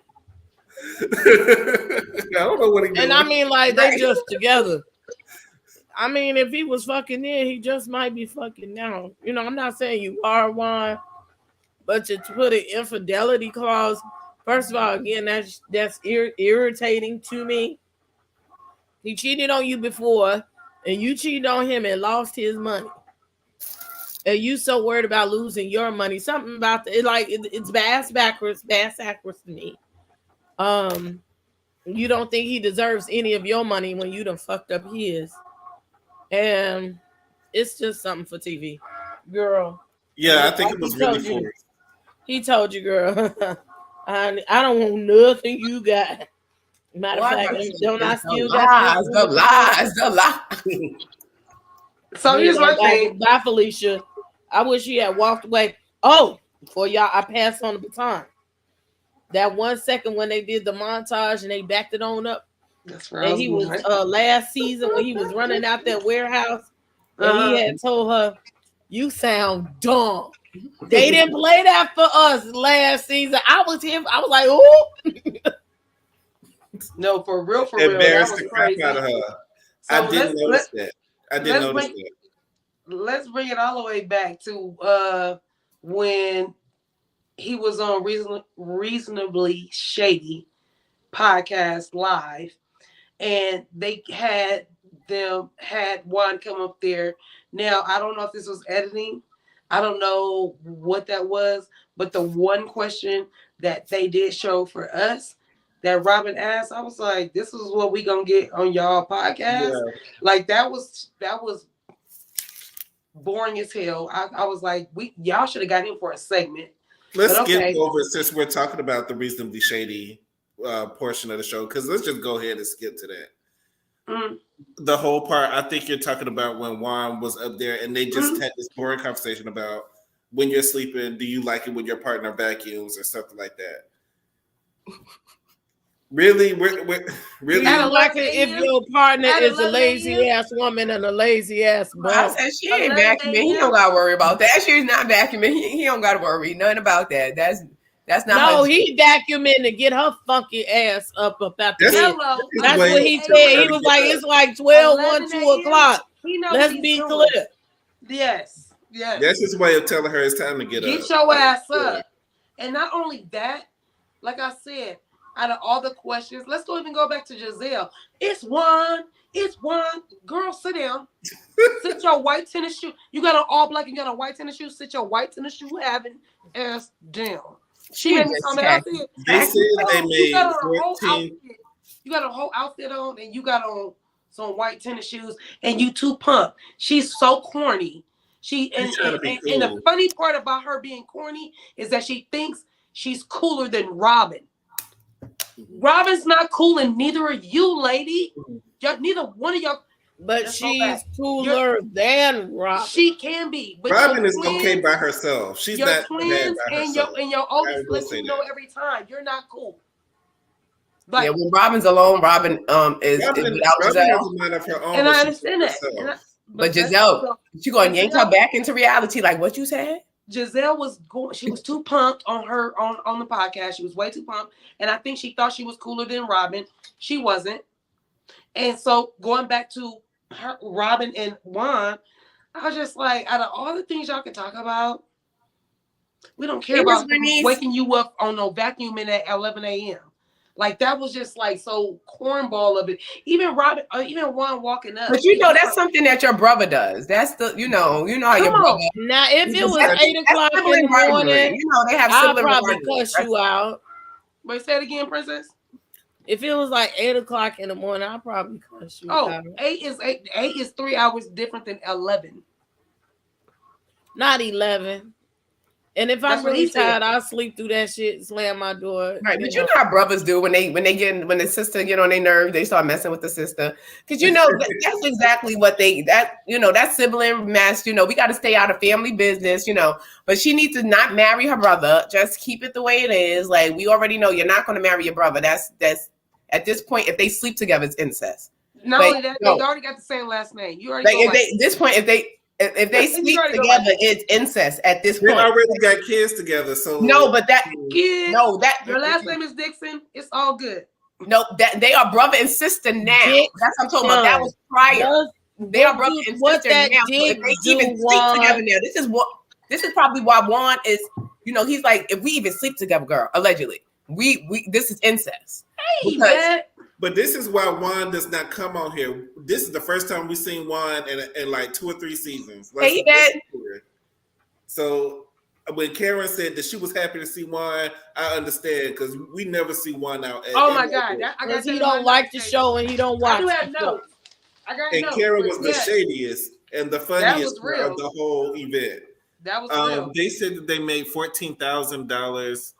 I don't know what he doing. And I mean, like, they just together. I mean, if he was fucking in, he just might be fucking now. You know, I'm not saying you are Juan, but to put an infidelity clause, first of all, again, that's irritating to me. He cheated on you before, and you cheated on him and lost his money. And you so worried about losing your money. Something about it's bass backwards to me. You don't think he deserves any of your money when you done fucked up his. And it's just something for TV. Girl. Yeah, I think it was really forced. He told you, girl, I don't want nothing you got. Matter of fact, don't I still got the lies. So here's my thing. Bye, Felicia. I wish he had walked away. Oh, before y'all, I passed on the baton. That 1 second when they did the montage and they backed it on up. That's right. And he was last season when he was running out that warehouse. And he had told her, "You sound dumb." They didn't play that for us last season. I was like, "Oh." No, for real. Embarrassed the crap out of her. So I didn't notice that. Let's bring it all the way back to when he was on Reasonably Shady podcast live, and they had Juan come up there. Now, I don't know if this was editing. I don't know what that was, but the one question that they did show for us that Robin asked, I was like, "This is what we gonna get on y'all podcast." Yeah. Like that was boring as hell. I was like, y'all should have got him for a segment. Let's skip over, since we're talking about the Reasonably Shady portion of the show, because let's just go ahead and skip to that. The whole part, I think you're talking about when Juan was up there and they just had this boring conversation about when you're sleeping, do you like it when your partner vacuums or something like that? Really? Really? I like it if your partner is a lazy ass woman and a lazy ass bum. I said she ain't vacuuming. He don't gotta worry about that. She's not vacuuming. He don't gotta worry nothing about that. That's not. No, he vacuuming to get her funky ass up out the bed. That's what he said. He was like, it's like 12, 1, 2 o'clock. Let's be clear. Yes. That's his way of telling her it's time to get up. Get your ass up. And not only that, like I said, out of all the questions, let's even go back to Giselle. It's one. Girl, sit down. Sit your white tennis shoe. You got an all black, you got a white tennis shoe. Sit your white tennis shoe having ass down. She made me something else. They said they made 14. You got a whole outfit on, and you got on some white tennis shoes, and you too pumped. She's so corny. And the funny part about her being corny is that she thinks she's cooler than Robin. Robin's not cool, and neither are you, lady. Neither one of y'all. But she's cooler than Robin. She can be. But Robin is okay by herself. She's not twins by herself. And your oldest lets you know every time you're not cool. But when Robin's alone, Robin is without Giselle. And I understand that. But Giselle, she gonna yank her back into reality, like what you said. Giselle was going. She was too pumped on the podcast. She was way too pumped, and I think she thought she was cooler than Robin. She wasn't. And so going back to her, Robin and Juan, I was just like, out of all the things y'all can talk about, we don't care about waking you up on no vacuuming at 11 a.m. Like that was just like so cornball of it. Even Robin, even Juan walking up. But that's something that your brother does. That's the you know how your brother. Now if it was 8 o'clock in the morning, they have I'll probably cuss you out. Wait, say it again, Princess. If it was like 8 o'clock in the morning, I'll probably cuss you out. 8 is 3 hours different than 11. Not 11. And if I'm really tired, I'll sleep through that shit, slam my door. Right, but you know how brothers do when the sister get on their nerves, they start messing with the sister. Because that's exactly what that sibling mess, we got to stay out of family business, But she needs to not marry her brother. Just keep it the way it is. Like we already know you're not going to marry your brother. That's at this point, if they sleep together, it's incest. Not only that, they already got the same last name. You already if they sleep together, it's incest at this point. They already got kids together, so your last name is Dixon. It's all good. No, that they are brother and sister now. That's what I'm talking about. That was prior. They are brother and sister now. So if they even sleep together now, this is probably why Juan is. He's like, if we even sleep together, girl, allegedly, we this is incest. Hey, but this is why Juan does not come on here. This is the first time we've seen Juan in like 2 or 3 seasons. Hey, Dad. So when Karen said that she was happy to see Juan, I understand because we never see Juan out. Oh my God! Because he don't like the show and he don't watch. I do have notes. I got notes. And Karen was the shadiest and the funniest of the whole event. That was real. They said that they made $14,000.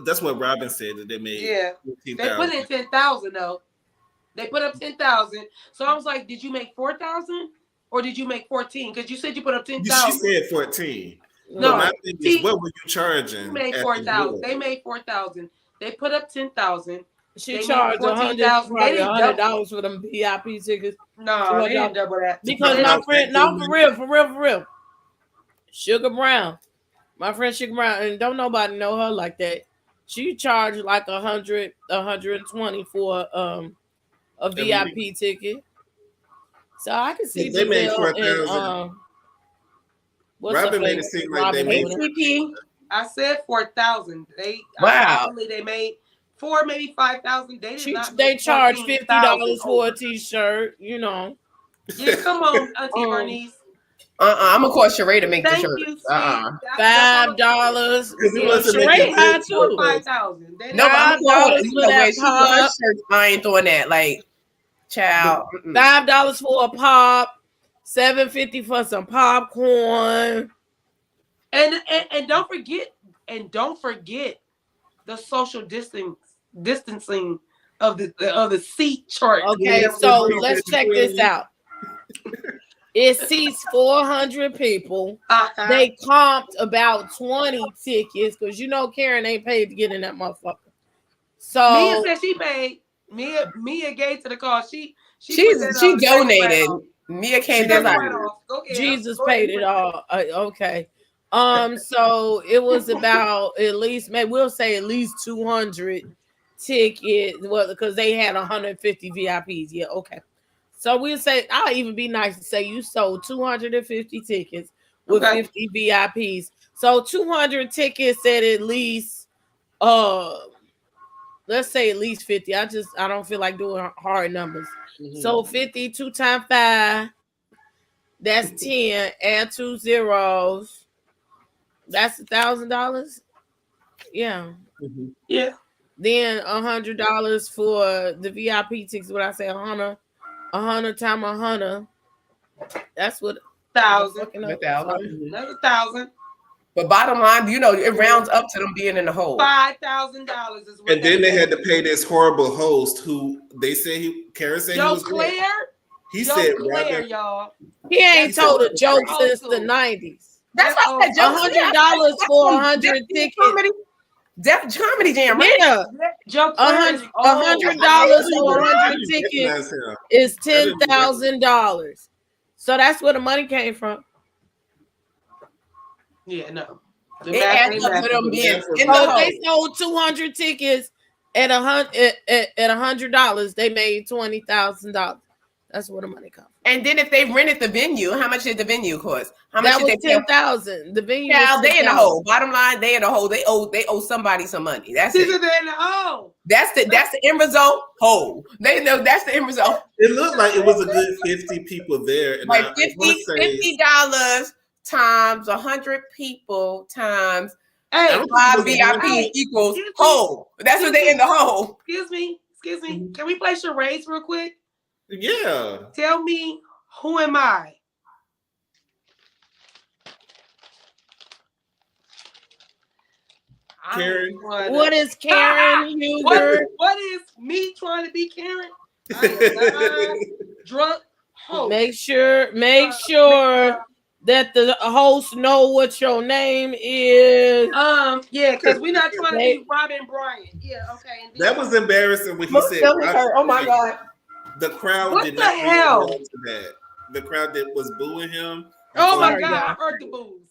That's what Robin said that they made. Yeah, they put in 10,000 though. They put up 10,000. So I was like, did you make 4,000 or did you make 14? Because you said you put up 10,000. She said 14. No, my thing is, what were you charging? You made 4,000. They made 4,000. They put up 10,000. She charged $100 for them VIP tickets. No, they didn't double that. Because my friend, for real. Sugar Brown. My friend Sugar Brown, and don't nobody know her like that. She charged like 100, 120 for a VIP ticket. So I can see they made 4,000. Robin made it seem like they made CP. I said 4,000. Wow. They made 4, maybe 5,000. They charged $50 for a t-shirt. Yeah, come on, Auntie Bernice. I'm gonna call Sheree to make the shirt. $5. Sheree high too. 5,000. No, but I'm calling shirts. I ain't throwing that. Like, child. $5 for a pop. $7.50 for some popcorn. And don't forget the social distancing of the seat chart. Okay, so let's check this out. It seats 400 people. They comped about 20 tickets because Karen ain't paid to get in that motherfucker. So Mia said she paid. Mia gave to the call. She donated. Mia came there. Jesus paid it all. Okay. So it was about at least, maybe we'll say at least 200 tickets. Well, because they had 150 VIPs. Yeah, okay. So we'll say, I'll even be nice to say you sold 250 tickets with 50 VIPs. So 200 tickets at least, let's say at least 50. I don't feel like doing hard numbers. Mm-hmm. So 50, 2 times 5, that's 10. Add 2 zeros. That's $1,000. Yeah. Mm-hmm. Yeah. Then $100 for the VIP tickets. What I say, 100 times 100. That's what 1,000. That's 1,000. But bottom line, it rounds up to them being in the hole. $5,000 is what. And then they had to pay this horrible host who they said Karen said he was Claire. He said, Claire, y'all. He ain't told a joke since the 90s. That's why I said $100 for 100 tickets. Def Comedy Jam, right? Yeah. $100 for 100 tickets is $10,000. So that's where the money came from. Yeah, no. It adds up to them being in the hole. They sold 200 tickets at $100. They made $20,000. That's where the money comes from. And then if they rented the venue, how much did the venue cost? How much did they pay? $10,000. The venue. Now they in the hole. Bottom line, they in the hole. They owe somebody some money. That's it. They're in the hole. That's the end result. Hole. They know that's the end result. It looked like it was a good 50 people there. And like $50 times 100 people times 5 VIP equals hole. That's what they in the hole. Excuse me. Mm-hmm. Can we play charades real quick? Yeah. Tell me, who am I? Karen. What is Karen Huger? What is me trying to be Karen? I am not drunk host. Make sure that the host know what your name is. Yeah, because we're not trying to be Robin Bryant. Yeah, okay. That was embarrassing when he said. Oh my God. The crowd what did the not hell? To that. The crowd that was booing him. Oh my God! I heard the boos.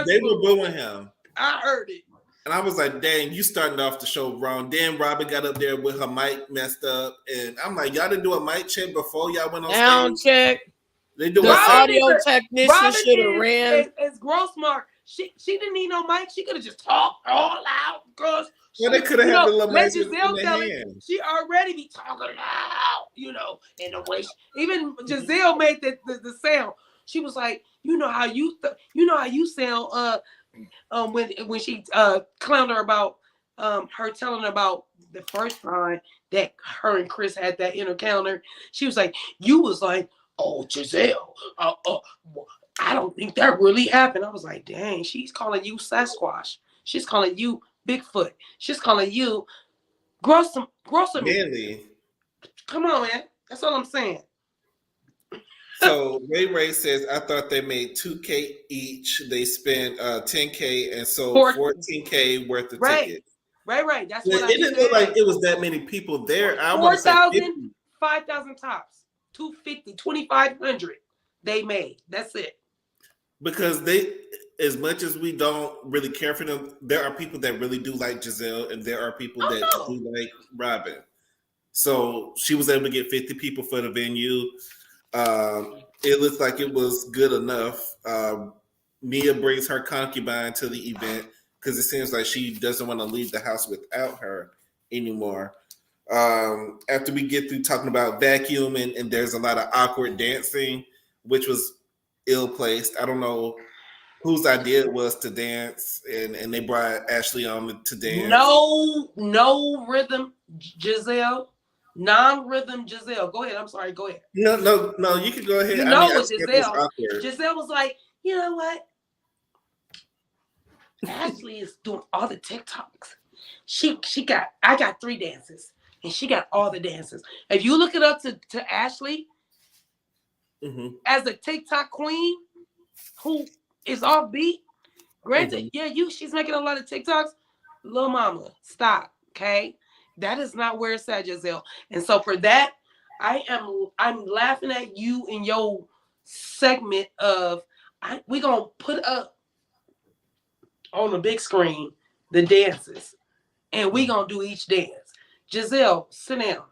They were booing him. I heard it. And I was like, dang, you starting off the show wrong. Then Robin got up there with her mic messed up. And I'm like, y'all didn't do a mic check before y'all went on stage? Sound check. They do the audio technician should have ran. It's Grossmark. She didn't need no mic. She could have just talked all out because they could have had the little mic in Giselle their hand. She already be talking loud, in the way. Even Giselle made the sound. She was like, you know how you sound when she clowned her about her telling her about the first time that her and Chris had that encounter. She was like, you was like, oh, Giselle, I don't think that really happened. I was like, dang, she's calling you Sasquatch. She's calling you Bigfoot. She's calling you Grossum. Really? Come on, man. That's all I'm saying. So Ray says, I thought they made $2K each. They spent $10K and sold $14K worth of tickets. Right. That's what it didn't look like it was that many people there. 4,000, 5,000 tops. 250, 2,500 they made. That's it. Because they, as much as we don't really care for them, there are people that really do like Giselle, and there are people that do like Robin. So she was able to get 50 people for the venue. It looks like it was good enough. Mia brings her concubine to the event because it seems like she doesn't want to leave the house without her anymore. After we get through talking about vacuum and there's a lot of awkward dancing, which was ill-placed. I don't know whose idea it was to dance, and they brought Ashley on to dance. No rhythm, Giselle. Non-rhythm, Giselle. Go ahead. I'm sorry. Go ahead. No. You can go ahead. Giselle. Giselle was like, you know what? Ashley is doing all the TikToks. I got 3 dances. and she got all the dances. If you look it up to Ashley as a TikTok queen who is off beat, granted, she's making a lot of TikToks. Lil mama, stop, okay? That is not where it's at, Giselle. And so for that, I'm laughing at you in your segment of we gonna put up on the big screen the dances, and we gonna do each dance. Giselle, sit down.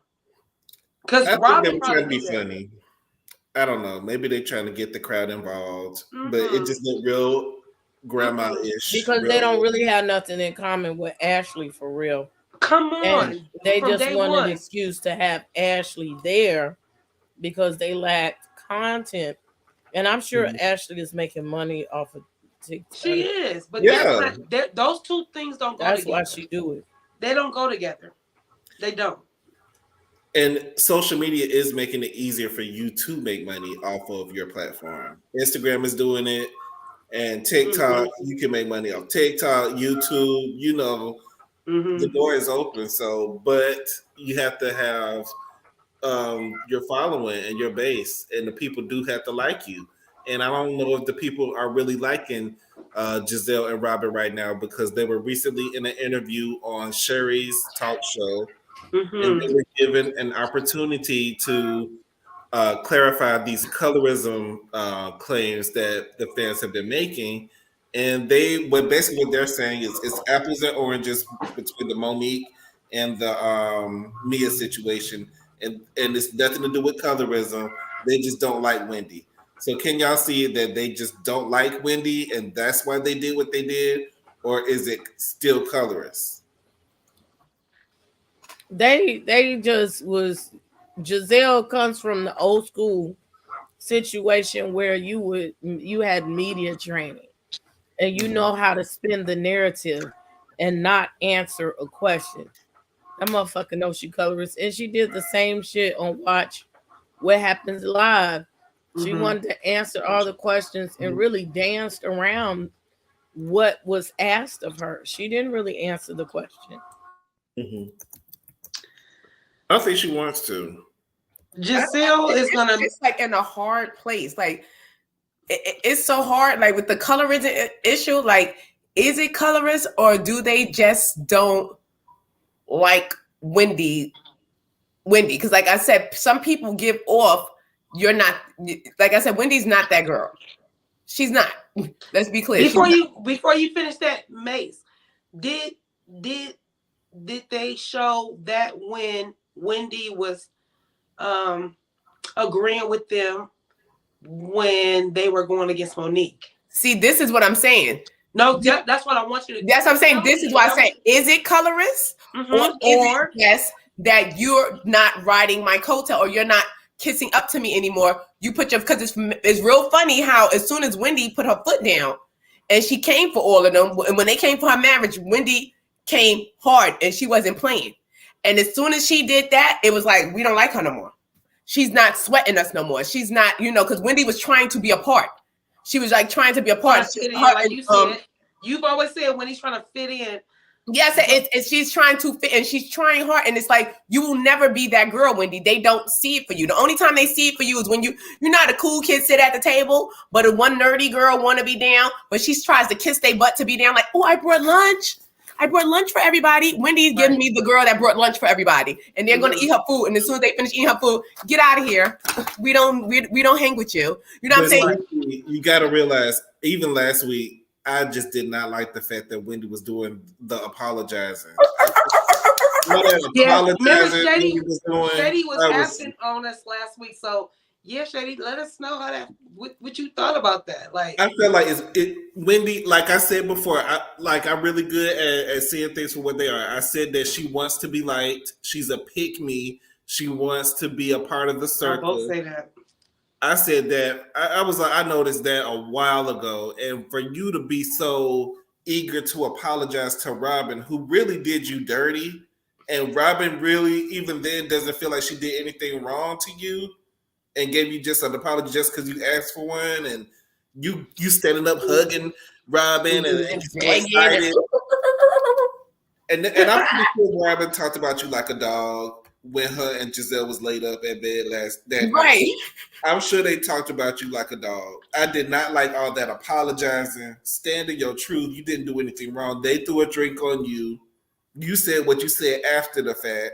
Because Robin trying to be funny. I don't know. Maybe they're trying to get the crowd involved, but it just looked real grandma-ish. Because they don't really have nothing in common with Ashley for real. Come on. And they just wanted an excuse to have Ashley there because they lacked content. And I'm sure Ashley is making money off of TikTok. She is, but that's not, those two things don't go together. That's why she do it. They don't go together. They don't. And social media is making it easier for you to make money off of your platform. Instagram is doing it, and TikTok, you can make money off TikTok, YouTube, the door is open. So, but you have to have your following and your base, and the people do have to like you. And I don't know if the people are really liking Giselle and Robin right now, because they were recently in an interview on Sherry's talk show, and they were given an opportunity to clarify these colorism claims that the fans have been making. And basically what they're saying is it's apples and oranges between the Monique and the Mia situation, and it's nothing to do with colorism. They just don't like Wendy. So can y'all see that they just don't like Wendy, and that's why they did what they did, or is it still colorist? They just was. Giselle comes from the old school situation where you had media training and you know how to spin the narrative and not answer a question. That motherfucker knows she colorist, and she did the same shit on Watch What Happens Live. She wanted to answer all the questions and really danced around what was asked of her. She didn't really answer the question. I think she wants to. Giselle is gonna. It's like in a hard place. Like it's so hard. Like with the colorism issue, like is it colorist or do they just don't like Wendy? Because like I said, some people give off. You're not, like I said, Wendy's not that girl. She's not. Let's be clear. Before you finish that, Mace, did they show that when Wendy was agreeing with them when they were going against Monique? See, this is what I'm saying. No, that's what I want you to. That's what I'm saying. This is why I say, is it colorist or is it yes that you're not riding my coattail or you're not kissing up to me anymore? You put your, because it's real funny how as soon as Wendy put her foot down and she came for all of them, and when they came for her marriage, Wendy came hard and she wasn't playing. And as soon as she did that, it was like, we don't like her no more. She's not sweating us no more. She's not, because Wendy was trying to be a part. She was like trying to be a part. Like you said, you've always said when he's trying to fit in. Yes, it's she's trying to fit and she's trying hard, and it's like you will never be that girl, Wendy. They don't see it for you. The only time they see it for you is when you're not a cool kid sit at the table, but a one nerdy girl want to be down, but she tries to kiss their butt to be down. Like, oh, I brought lunch for everybody. Wendy's giving me the girl that brought lunch for everybody, and they're gonna eat her food. And as soon as they finish eating her food, get out of here. We don't hang with you. You know what I'm saying? You got to realize, even last week, I just did not like the fact that Wendy was doing the apologizing. Shady was absent on us last week, so yeah, Shady, let us know what you thought about that. Like, I feel like Wendy, like I said before, I'm really good at seeing things for what they are. I said that she wants to be liked. She's a pick me. She wants to be a part of the circle. I both say that. I said that. I was like, I noticed that a while ago. And for you to be so eager to apologize to Robin, who really did you dirty, and Robin really, even then, doesn't feel like she did anything wrong to you and gave you just an apology just because you asked for one, and you standing up hugging Robin and excited. And I'm pretty sure Robin talked about you like a dog when her and Giselle was laid up at bed that Right. night. I'm sure they talked about you like a dog. I did not like all that apologizing, standing your truth. You didn't do anything wrong. They threw a drink on you. You said what you said after the fact.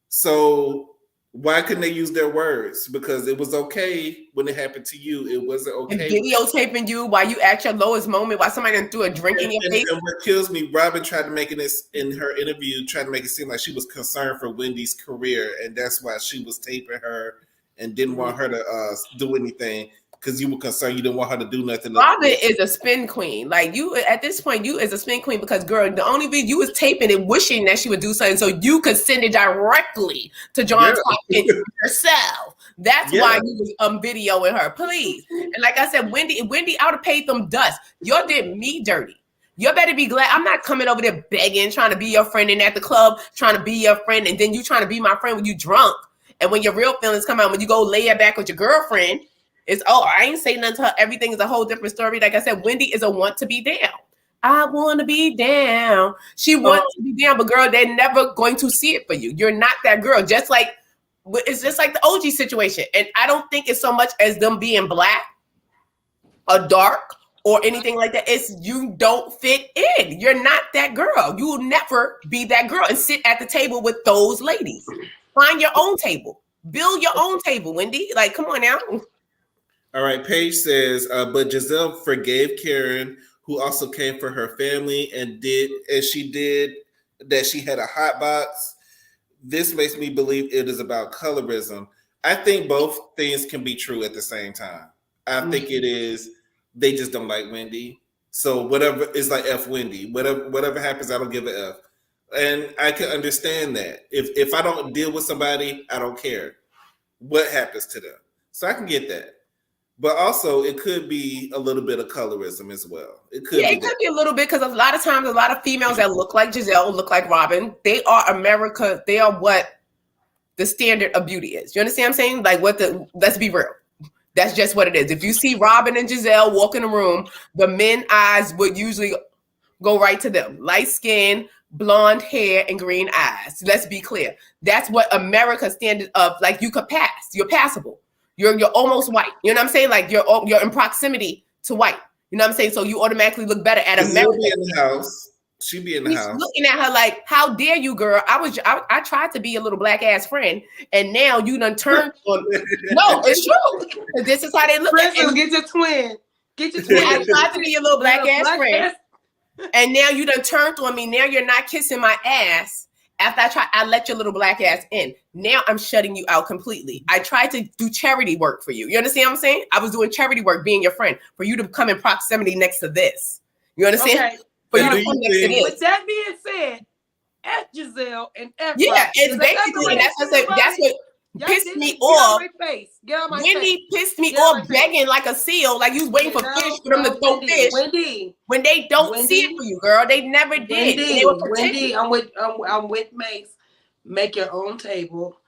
So why couldn't they use their words? Because it was okay when it happened to you. It wasn't And okay. videotaping you while you at your lowest moment, while somebody done threw a drink in your face. And what kills me, Robin tried to make it in her interview, tried to make it seem like she was concerned for Wendy's career, and that's why she was taping her and didn't want her to do anything because you were concerned. You didn't want her to do nothing. Robin is a spin queen. Like you, at this point, you is a spin queen because, girl, the only reason you was taping it, wishing that she would do something, so you could send it directly to John Tompkins yourself. That's why you was videoing her, please. And like I said, Wendy, I would have paid them dust. Y'all did me dirty. You better be glad. I'm not coming over there begging, trying to be your friend, and at the club trying to be your friend, and then you trying to be my friend when you drunk, and when your real feelings come out, when you go lay it back with your girlfriend. It's, I ain't saying nothing to her. Everything is a whole different story. Like I said, Wendy is a want to be down. I want to be down. She wants to be down, but girl, they're never going to see it for you. You're not that girl. It's just like the OG situation. And I don't think it's so much as them being black or dark or anything like that. It's you don't fit in. You're not that girl. You will never be that girl and sit at the table with those ladies. Find your own table. Build your own table, Wendy. Like, come on now. All right, Paige says, but Giselle forgave Karen, who also came for her family and she did that she had a hot box. This makes me believe it is about colorism. I think both things can be true at the same time. I think it is, they just don't like Wendy. So whatever, it's like F Wendy. Whatever happens, I don't give a F. And I can understand that. If I don't deal with somebody, I don't care what happens to them. So I can get that. But also, it could be a little bit of colorism as well. It could be a little bit because a lot of times, a lot of females that look like Giselle, look like Robin, they are America. They are what the standard of beauty is. You understand what I'm saying? Like let's be real. That's just what it is. If you see Robin and Giselle walk in the room, the men eyes would usually go right to them. Light skin, blonde hair, and green eyes. Let's be clear. That's what America's standard of, like, you could pass. You're passable. You're almost white. You know what I'm saying? Like you're in proximity to white. You know what I'm saying? So you automatically look better at America. She'll be in the house. She'd be in the house. Looking at her like, how dare you, girl? I tried to be a little black ass friend, and now you done turned on. No, it's true. This is how they look. Princess, get your twin. Get your twin. I tried to be a little black ass friend, and now you done turned on me. Now you're not kissing my ass. After I let your little black ass in. Now I'm shutting you out completely. I tried to do charity work for you. You understand what I'm saying? I was doing charity work, being your friend, for you to come in proximity next to this. You understand? Okay. For you to come next to this. With that being said, F Giselle and F. Yeah, it's basically, that's what pissed me off. Wendy pissed me off begging like a seal, like you was waiting for fish for them to throw fish. Wendy, when they don't see it for you, girl, they never did. Wendy, I'm with Mace. Make your own table.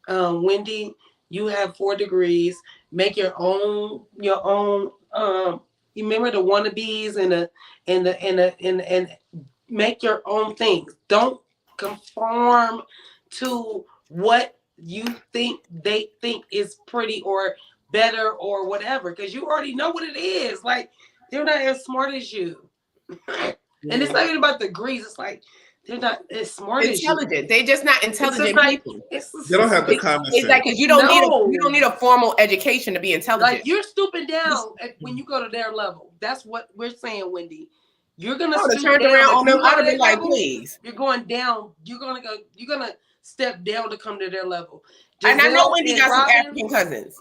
Wendy, you have 4 degrees. Make your own. You remember the wannabes and make your own things. Don't conform to what you think they think is pretty or better or whatever, because you already know what it is. Like, they're not as smart as you. And it's not even about the degrees. It's like they're not as smart as you. Intelligent. They're just not intelligent people. They don't have the common sense. It's like, because you don't need a formal education to be intelligent. Like, you're stooping down when you go to their level. That's what we're saying, Wendy. You're gonna turn around on them. I'd be like, please. You're going down. You're gonna step down to come to their level. And I know Wendy got some African cousins.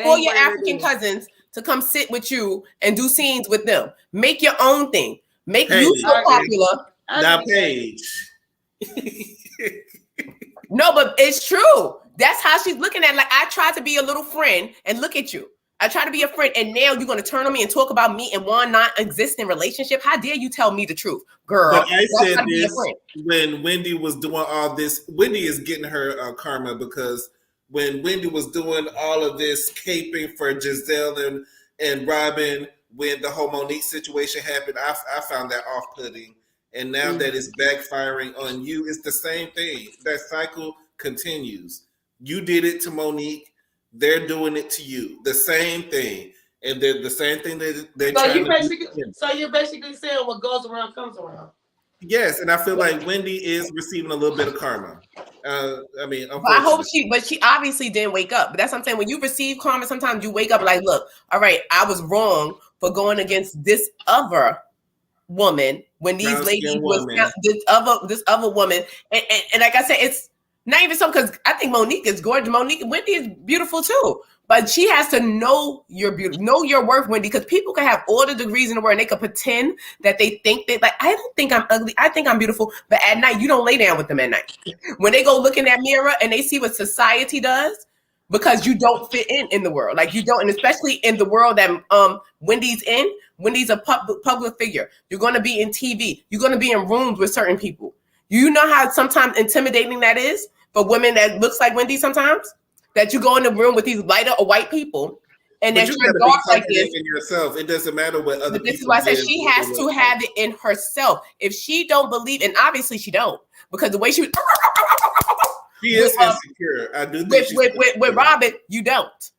Pull your African cousins to come sit with you and do scenes with them. Make your own thing. Make you so popular. Now, Paige. No, but it's true. That's how she's looking at it. Like, I tried to be a little friend, and look at you. I try to be a friend, and now you're going to turn on me and talk about me and one non-existent relationship? How dare you tell me the truth, girl? But I said this when Wendy was doing all this. Wendy is getting her karma, because when Wendy was doing all of this caping for Giselle and Robin, when the whole Monique situation happened, I found that off-putting. And now that it's backfiring on you, it's the same thing. That cycle continues. You did it to Monique. They're doing it to you. The same thing. And they're the same thing that they're trying to do. So you're basically saying what goes around comes around. Yes, and I feel like Wendy is receiving a little bit of karma. I mean, but I hope she obviously didn't wake up. But that's what I'm saying. When you receive karma, sometimes you wake up like, look, all right, I was wrong for going against this other woman when these ladies was this other woman. And like I said, it's not even so because I think Monique is gorgeous. Wendy is beautiful too. But she has to know your beauty, know your worth, Wendy, because people can have all the degrees in the world and they can pretend that they think that, like, I don't think I'm ugly. I think I'm beautiful. But at night, you don't lay down with them at night. When they go look in that mirror and they see what society does, because you don't fit in the world. Like you don't, and especially in the world that Wendy's in. Wendy's a public figure. You're going to be in TV. You're going to be in rooms with certain people. You know how sometimes intimidating that is for women that looks like Wendy sometimes? That you go in the room with these lighter or white people and that you're dark like this. In yourself. It doesn't matter what other people. This is why I said she has to have it in herself. If she don't believe, and obviously she don't, because the way she is insecure. I do think with Robin, you don't.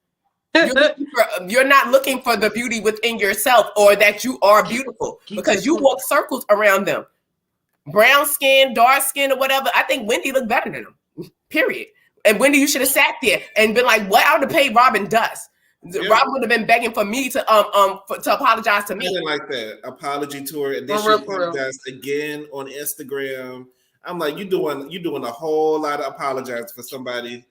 You're not looking for the beauty within yourself or that you are beautiful because you walk circles around them. Brown skin, dark skin, or whatever. I think Wendy looked better than them. Period. And Wendy, you should have sat there and been like, "What I would have paid Robin dust." Yeah. Robin would have been begging for me to apologize to me. Something like that apology tour, and then she apologized again on Instagram. I'm like, you doing a whole lot of apologizing for somebody.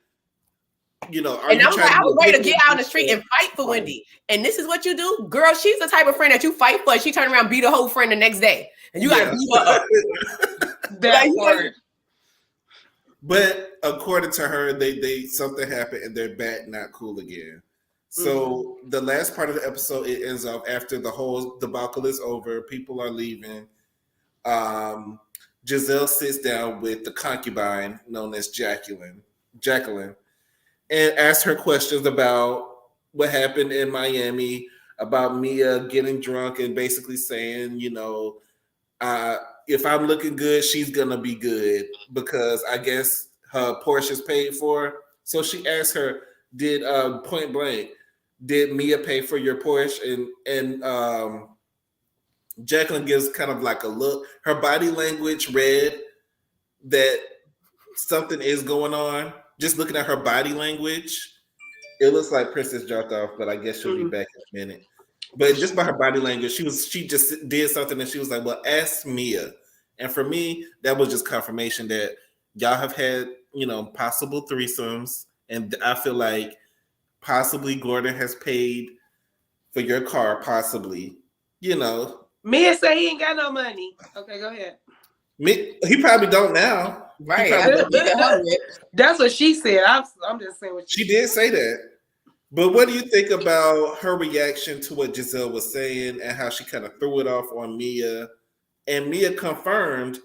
You know, and I'm like, I was ready to get out in the street and fight for Wendy. And this is what you do, girl. She's the type of friend that you fight for. She turned around, beat a whole friend the next day, and you gotta beat her up. That part. But according to her, they something happened and they're back not cool again. So the last part of the episode, it ends off after the whole debacle is over. People are leaving. Giselle sits down with the concubine known as Jacqueline, and asks her questions about what happened in Miami, about Mia getting drunk and basically saying, you know, if I'm looking good, she's gonna be good because I guess her Porsche's paid for. So she asked her, "Did point blank, did Mia pay for your Porsche?" And Jacqueline gives kind of like a look. Her body language read that something is going on. Just looking at her body language, it looks like Princess dropped off, but I guess she'll be back in a minute. But just by her body language, she just did something and she was like, "Well, ask Mia." And for me, that was just confirmation that y'all have had, you know, possible threesomes. And I feel like possibly Gordon has paid for your car, possibly, you know. Mia say he ain't got no money. Okay, go ahead. He probably don't now. Right. That's what she said. I'm just saying what she did say that. But what do you think about her reaction to what Giselle was saying and how she kind of threw it off on Mia? And Mia confirmed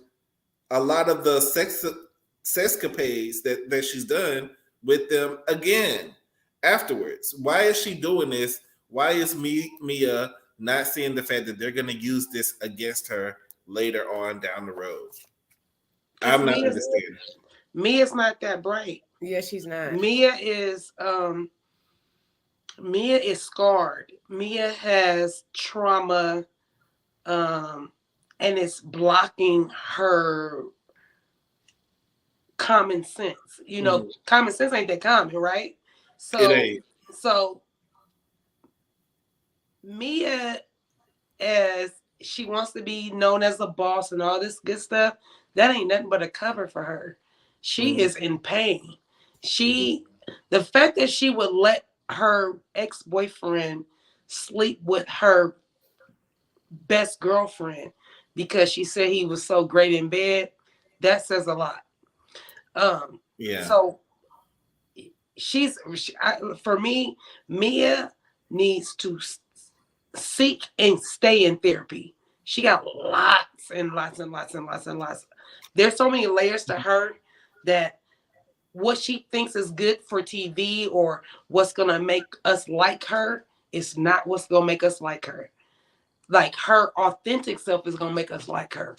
a lot of the sexcapades that she's done with them again afterwards. Why is she doing this? Why is Mia not seeing the fact that they're going to use this against her later on down the road? I'm not understanding. Mia's not that bright. Yeah, she's not. Mia is scarred. Mia has trauma, and it's blocking her common sense. You know, common sense ain't that common, right? So, it ain't. So Mia, as she wants to be known as a boss and all this good stuff, that ain't nothing but a cover for her. She is in pain. The fact that she would let her ex-boyfriend sleep with her best girlfriend because she said he was so great in bed, that says a lot. So for me, Mia needs to seek and stay in therapy. She got lots and lots and lots and lots and lots. There's so many layers to her that what she thinks is good for TV or what's going to make us like her is not what's going to make us like her. Like her authentic self is going to make us like her.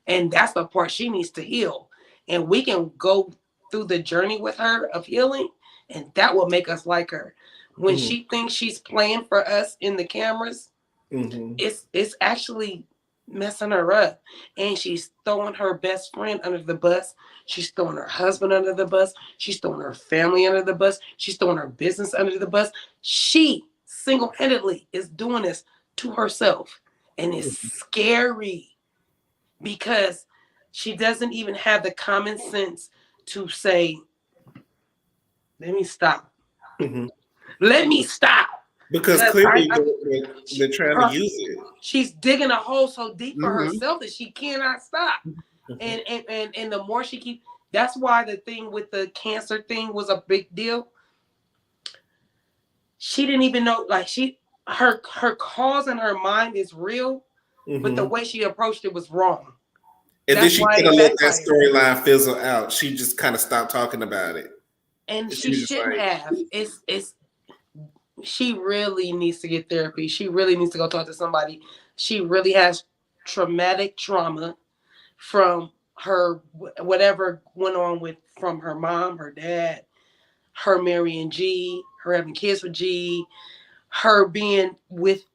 And that's the part she needs to heal. And we can go through the journey with her of healing, and that will make us like her. When she thinks she's playing for us in the cameras, it's actually messing her up. And she's throwing her best friend under the bus. She's throwing her husband under the bus. She's throwing her family under the bus. She's throwing her business under the bus. She single-handedly is doing this to herself. And it's scary because she doesn't even have the common sense to say, let me stop. Let me stop. Because clearly they're trying to use it. She's digging a hole so deep for herself that she cannot stop. And the more she keeps, that's why the thing with the cancer thing was a big deal. She didn't even know, like her cause in her mind is real, but the way she approached it was wrong. And then she could have let that storyline fizzle out. She just kind of stopped talking about it. And she shouldn't have. She really needs to get therapy. She really needs to go talk to somebody. She really has traumatic trauma from her, whatever went on from her mom, her dad, her marrying G, her having kids with G, her being with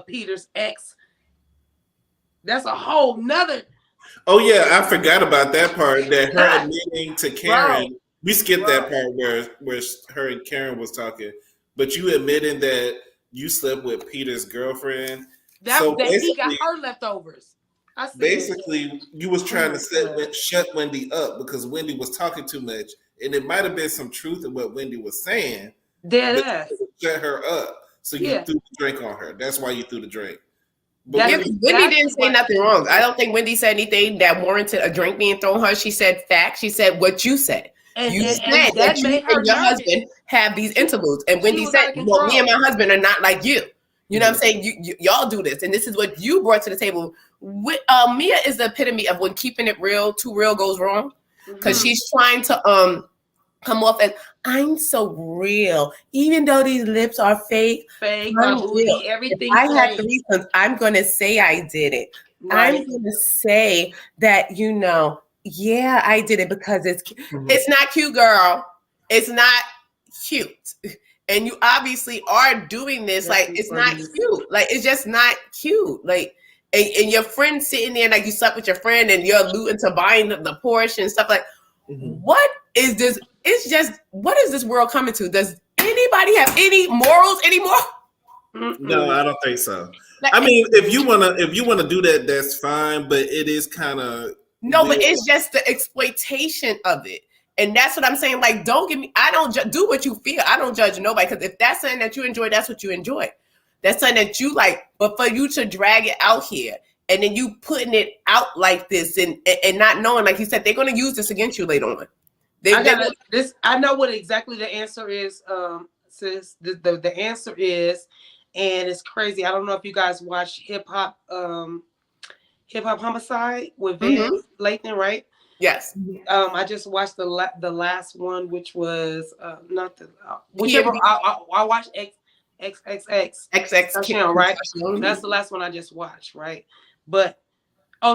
Peter's ex. That's a whole nother. Oh yeah, I forgot about that part. That her admitting to Karen, we skipped that part where her and Karen was talking. But you admitting that you slept with Peter's girlfriend. That he got her leftovers. I said, basically, you was trying to shut Wendy up because Wendy was talking too much. And it might have been some truth in what Wendy was saying. Shut her up. So you threw the drink on her. That's why you threw the drink. But Wendy didn't say nothing wrong. I don't think Wendy said anything that warranted a drink being thrown her. She said facts. She said what you said. You said that you and your husband have these interludes. And Wendy said, well, me and my husband are not like you. You know what I'm saying? Y'all do this. And this is what you brought to the table. Mia is the epitome of when keeping it real, too real goes wrong. Because she's trying to come off as, I'm so real. Even though these lips are fake, everything. I had 3 sons. I'm going to say I did it. Right. I'm going to say that, yeah, I did it because it's not cute, girl. It's not cute. And you obviously are doing this. Like, it's not cute. Like, it's just not cute. Like, and your friend sitting there, like you slept with your friend and you're alluding to buying the Porsche and stuff like, what is this? It's just, what is this world coming to? Does anybody have any morals anymore? No, I don't think so. I mean, if you wanna do that, that's fine. But it is kind of no. But it's just the exploitation of it, and that's what I'm saying. Like, don't give me. I don't do what you feel. I don't judge nobody because if that's something that you enjoy, that's what you enjoy. That's something that you like. But for you to drag it out here and then you putting it out like this and not knowing, like you said, they're going to use this against you later on. I know what exactly the answer is, sis. The answer is, and it's crazy. I don't know if you guys watch Hip Hop Homicide with Van Lathan, right? Yes. I just watched the last one, which was not the whichever. I watched XX channel, right? That's the last one I just watched, right? But I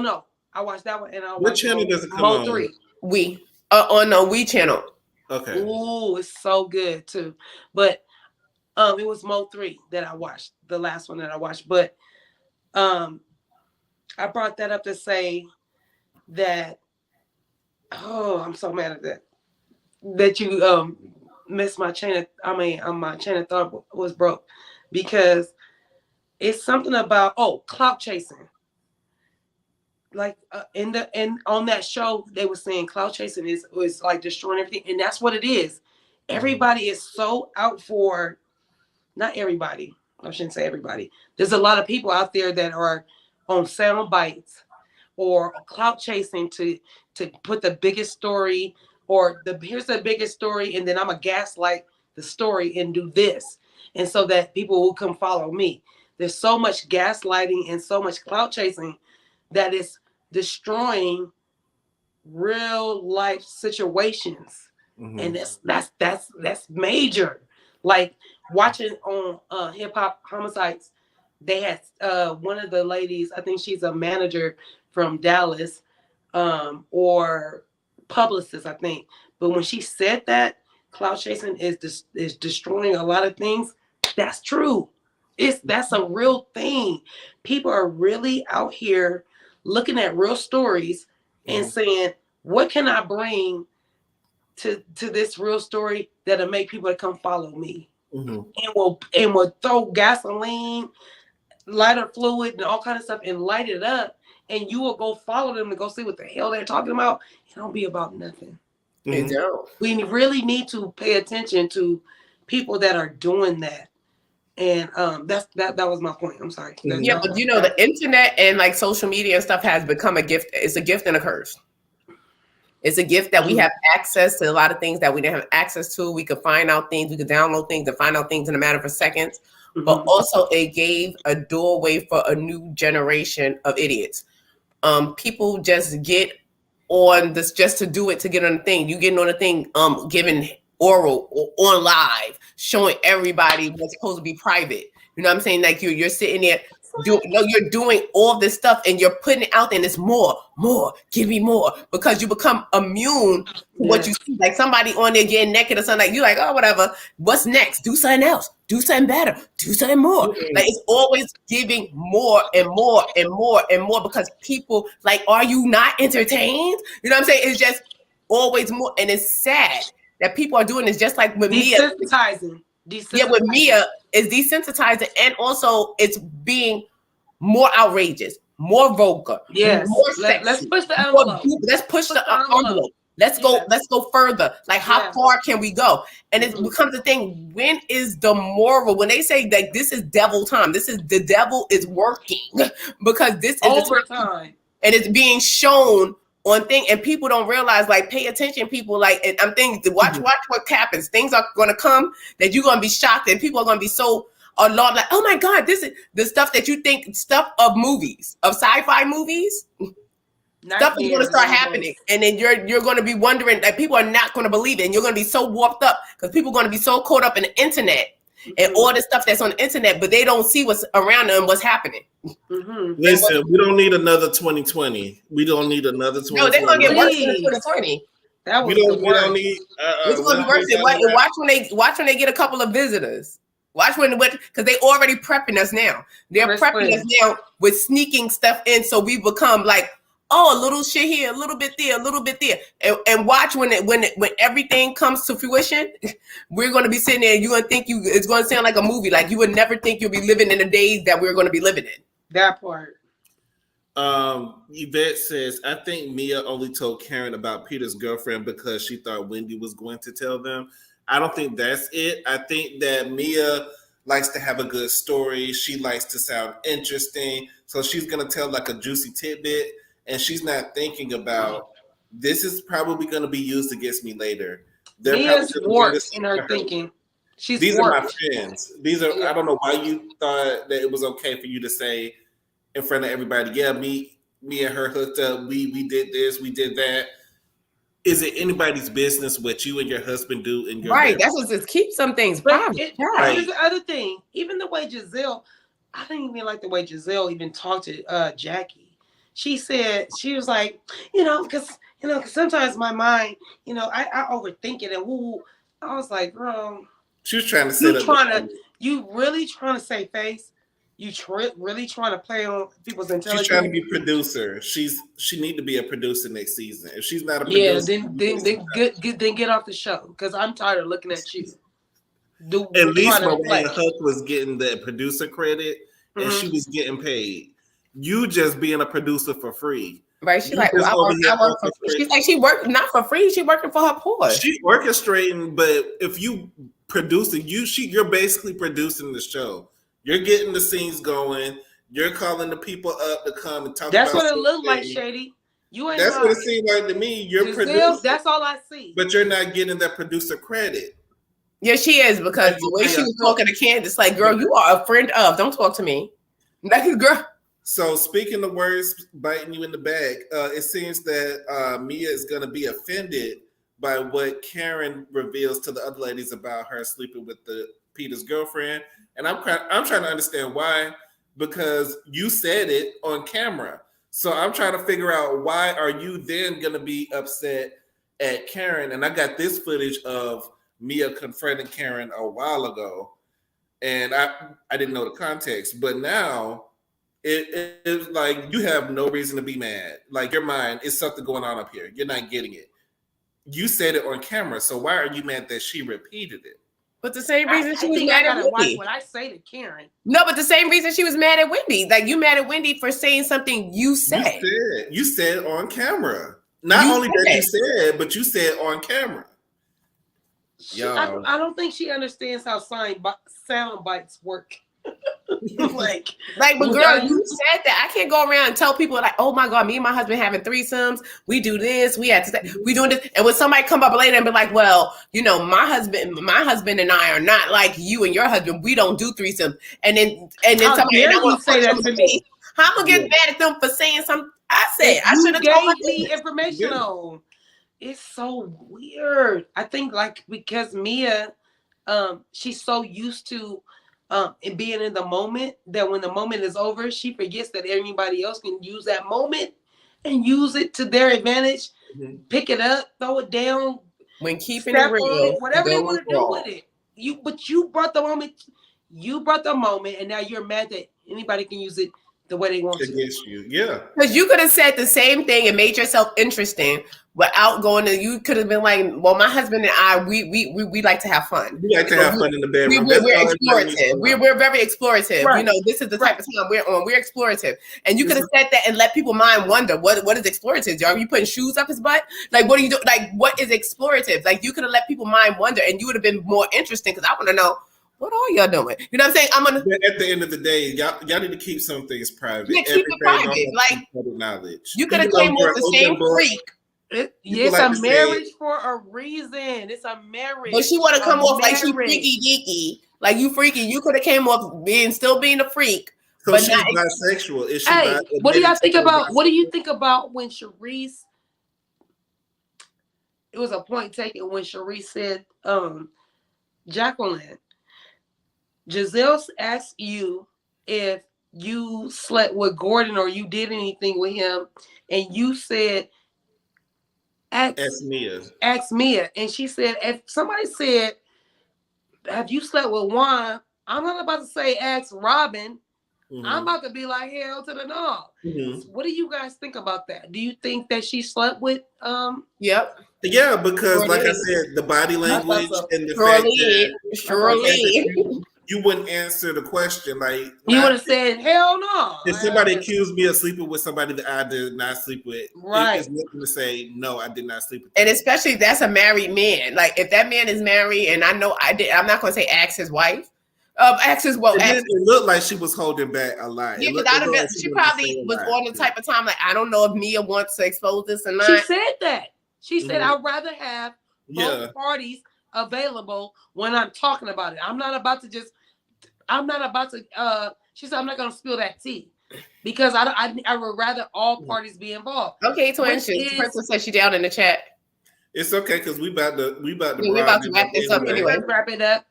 watched that one, and I watched what channel does it come on? 3. On the We channel. Okay. Ooh, it's so good too. But it was Mo 3 that I watched, the last one that I watched. But I brought that up to say that I'm so mad at that you missed my chain of thought was broke, because it's something about clout chasing. Like on that show they were saying clout chasing is like destroying everything, and that's what it is. Everybody is so out for, not everybody, I shouldn't say everybody. There's a lot of people out there that are on sound bites or clout chasing to put the biggest story, or here's the biggest story, and then I'm a gaslight the story and do this, and so that people will come follow me. There's so much gaslighting and so much clout chasing that is destroying real life situations, and that's major. Like watching on Hip Hop Homicides, they had one of the ladies, I think she's a manager from Dallas, or publicist, I think. But when she said that cloud chasing is destroying a lot of things, that's true. That's a real thing. People are really out here looking at real stories and saying, what can I bring to this real story that'll make people to come follow me? And will throw gasoline, lighter fluid, and all kind of stuff and light it up, and you will go follow them to go see what the hell they're talking about. It don't be about nothing. It don't. We really need to pay attention to people that are doing that. And that was my point. I'm sorry. Yeah, but the internet and like social media and stuff has become a gift. It's a gift and a curse. It's a gift that we have access to a lot of things that we didn't have access to. We could find out things, we could download things and find out things in a matter of seconds. But also it gave a doorway for a new generation of idiots. People just get on this just to do it, to get on the thing. You getting on the thing, giving oral or on live, showing everybody what's supposed to be private. You know what I'm saying? Like you're sitting there, you're doing all this stuff and you're putting it out there, and it's more, give me more, because you become immune to what you see. Like somebody on there getting naked or something, like you like, oh, whatever. What's next? Do something else. Do something better. Do something more. Like it's always giving more and more and more and more, because people like, are you not entertained? You know what I'm saying? It's just always more, and it's sad that people are doing this. Just like with Mia. Yeah, with Mia, it's desensitizing, and also it's being more outrageous, more vulgar, more sexy. Let's push the envelope. Let's push the envelope. Let's go further. Like how far can we go? And it becomes a thing. When is the moral? When they say that this is devil time, this is the devil is working, because this is overtime, and it's being shown on thing, and people don't realize, like, pay attention, people, like, and I'm thinking, watch what happens. Things are going to come that you're going to be shocked, and people are going to be so alarmed, like, oh my God, this is the stuff that you think, stuff of movies, of sci-fi movies, stuff is going to start happening, and then you're going to be wondering, that people are not going to believe it, and you're going to be so warped up, because people are going to be so caught up in the internet, and all the stuff that's on the internet, but they don't see what's around them, what's happening. Listen, we don't need another 2020. We don't need another 2020. No, they're gonna get worse than 2020. We don't need. It's gonna be worse. Watch when they get a couple of visitors. Watch because they already prepping us now. They're prepping us now with sneaking stuff in, so we become like, oh, a little shit here, a little bit there, a little bit there, and watch when everything comes to fruition. We're gonna be sitting there. You're gonna think it's gonna sound like a movie. Like you would never think you'll be living in the days that we're gonna be living in. That part. Yvette says, I think Mia only told Karen about Peter's girlfriend because she thought Wendy was going to tell them. I don't think that's it. I think that Mia likes to have a good story. She likes to sound interesting. So she's going to tell like a juicy tidbit, and she's not thinking about, this is probably going to be used against me later. Mia's warped in her thinking. These are my friends. These are, I don't know why you thought that it was okay for you to say in front of everybody, yeah, me and her hooked up. We did this, we did that. Is it anybody's business what you and your husband do in your right? That's what just keep some things private. Here's the other thing. Even the way Giselle, I didn't even like the way Giselle even talked to Jackie. She said, she was like, because sometimes my mind, I overthink it, and woo. I was like, girl. She was trying to say you really trying to save face? You really trying to play on people's intelligence? She's trying to be producer. She need to be a producer next season. If she's not a producer, then get off the show, because I'm tired of looking at you. At least Miranda Huck was getting the producer credit, and she was getting paid. You just being a producer for free. Right, she's like, she's like, she worked not for free. She working for her poor. She orchestrating, but if you producing, you're basically producing the show. You're getting the scenes going. You're calling the people up to come and talk. That's what it looked like, Shady. You ain't. That's what it seemed like to me. You're producing. That's all I see. But you're not getting that producer credit. Yeah, she is, because the way she was talking to Candace, like, girl, you are a friend of. Don't talk to me. Like, girl. So speaking of words biting you in the back, it seems that Mia is going to be offended by what Karen reveals to the other ladies about her sleeping with Peter's girlfriend, and I'm trying to understand why, because you said it on camera. So I'm trying to figure out, why are you then going to be upset at Karen? And I got this footage of Mia confronting Karen a while ago, and I didn't know the context, but now it's like you have no reason to be mad. Like, your mind is something going on up here. You're not getting it. You said it on camera, so why are you mad that she repeated it? But the same reason she was think mad I at gotta watch Wendy. what I say to Karen. No, but the same reason she was mad at Wendy. Like, you mad at Wendy for saying something you said. You said on camera. Not You only said that that. you said, but you said on camera. I don't think she understands how sound bites work. like, but girl, you said that. I can't go around and tell people like, oh my God, me and my husband having threesomes. We do this. We doing this. And when somebody come up later and be like, well, you know, my husband and I are not like you and your husband. We don't do threesomes. And then somebody say that to me. How am I gonna get mad at them for saying something I said? I should have gave told my me information on. It's so weird. I think like because Mia, she's so used to and being in the moment that when the moment is over, she forgets that anybody else can use that moment and use it to their advantage. Mm-hmm. Pick it up, throw it down. When keeping it real, whatever they want to do with it. You brought the moment. You brought the moment, and now you're mad that anybody can use it the way they want to. Against you, yeah. Because you could have said the same thing and made yourself interesting without going to. You could have been like, "Well, my husband and I, we like to have fun. We like to have fun in the bedroom. We're explorative. We're very explorative. Right. You know, this is the type of time we're on. We're explorative." And you could have said that and let people mind wonder what is explorative. Are you putting shoes up his butt? Like, what are you doing? Like, what is explorative? Like, you could have let people mind wonder, and you would have been more interesting because I want to know. What are y'all doing? You know what I'm saying? At the end of the day, y'all need to keep some things private. Yeah, keep it private. Like, knowledge. You could have came with the same freak. It's a marriage for a reason. It's a marriage. But she want to come off like she freaky deaky. Like, you freaky. You could have came off still being a freak. So she's bisexual. Is she what do y'all think about? What do you think about when Sharice? It was a point taken when Sharice said, Jacqueline, Giselle asked you if you slept with Gordon or you did anything with him, and you said, ask Mia. And she said, if somebody said, have you slept with Juan? I'm not about to say ask Robin. Mm-hmm. I'm about to be like, hell to the no. Mm-hmm. What do you guys think about that? Do you think that she slept with Yep. Yeah, because like I said, the body language and the fact that you wouldn't answer the question. Like, you would have said, hell no. If somebody accused me of sleeping with somebody that I did not sleep with, right, it's nothing to say, no, I did not sleep with. And especially that's a married man. Like, if that man is married, and I know I'm not going to say ask his wife. It looked like she was holding back a lot. Yeah, because she probably was on the type of time like, I don't know if Mia wants to expose this or not. She said that. She said, I'd rather have both parties available when I'm talking about it. I'm not about to. She said, I'm not going to spill that tea because I would rather all parties be involved. Okay, twins. The person said she down in the chat. It's okay because we about to wrap this up anyway. Let's wrap it up.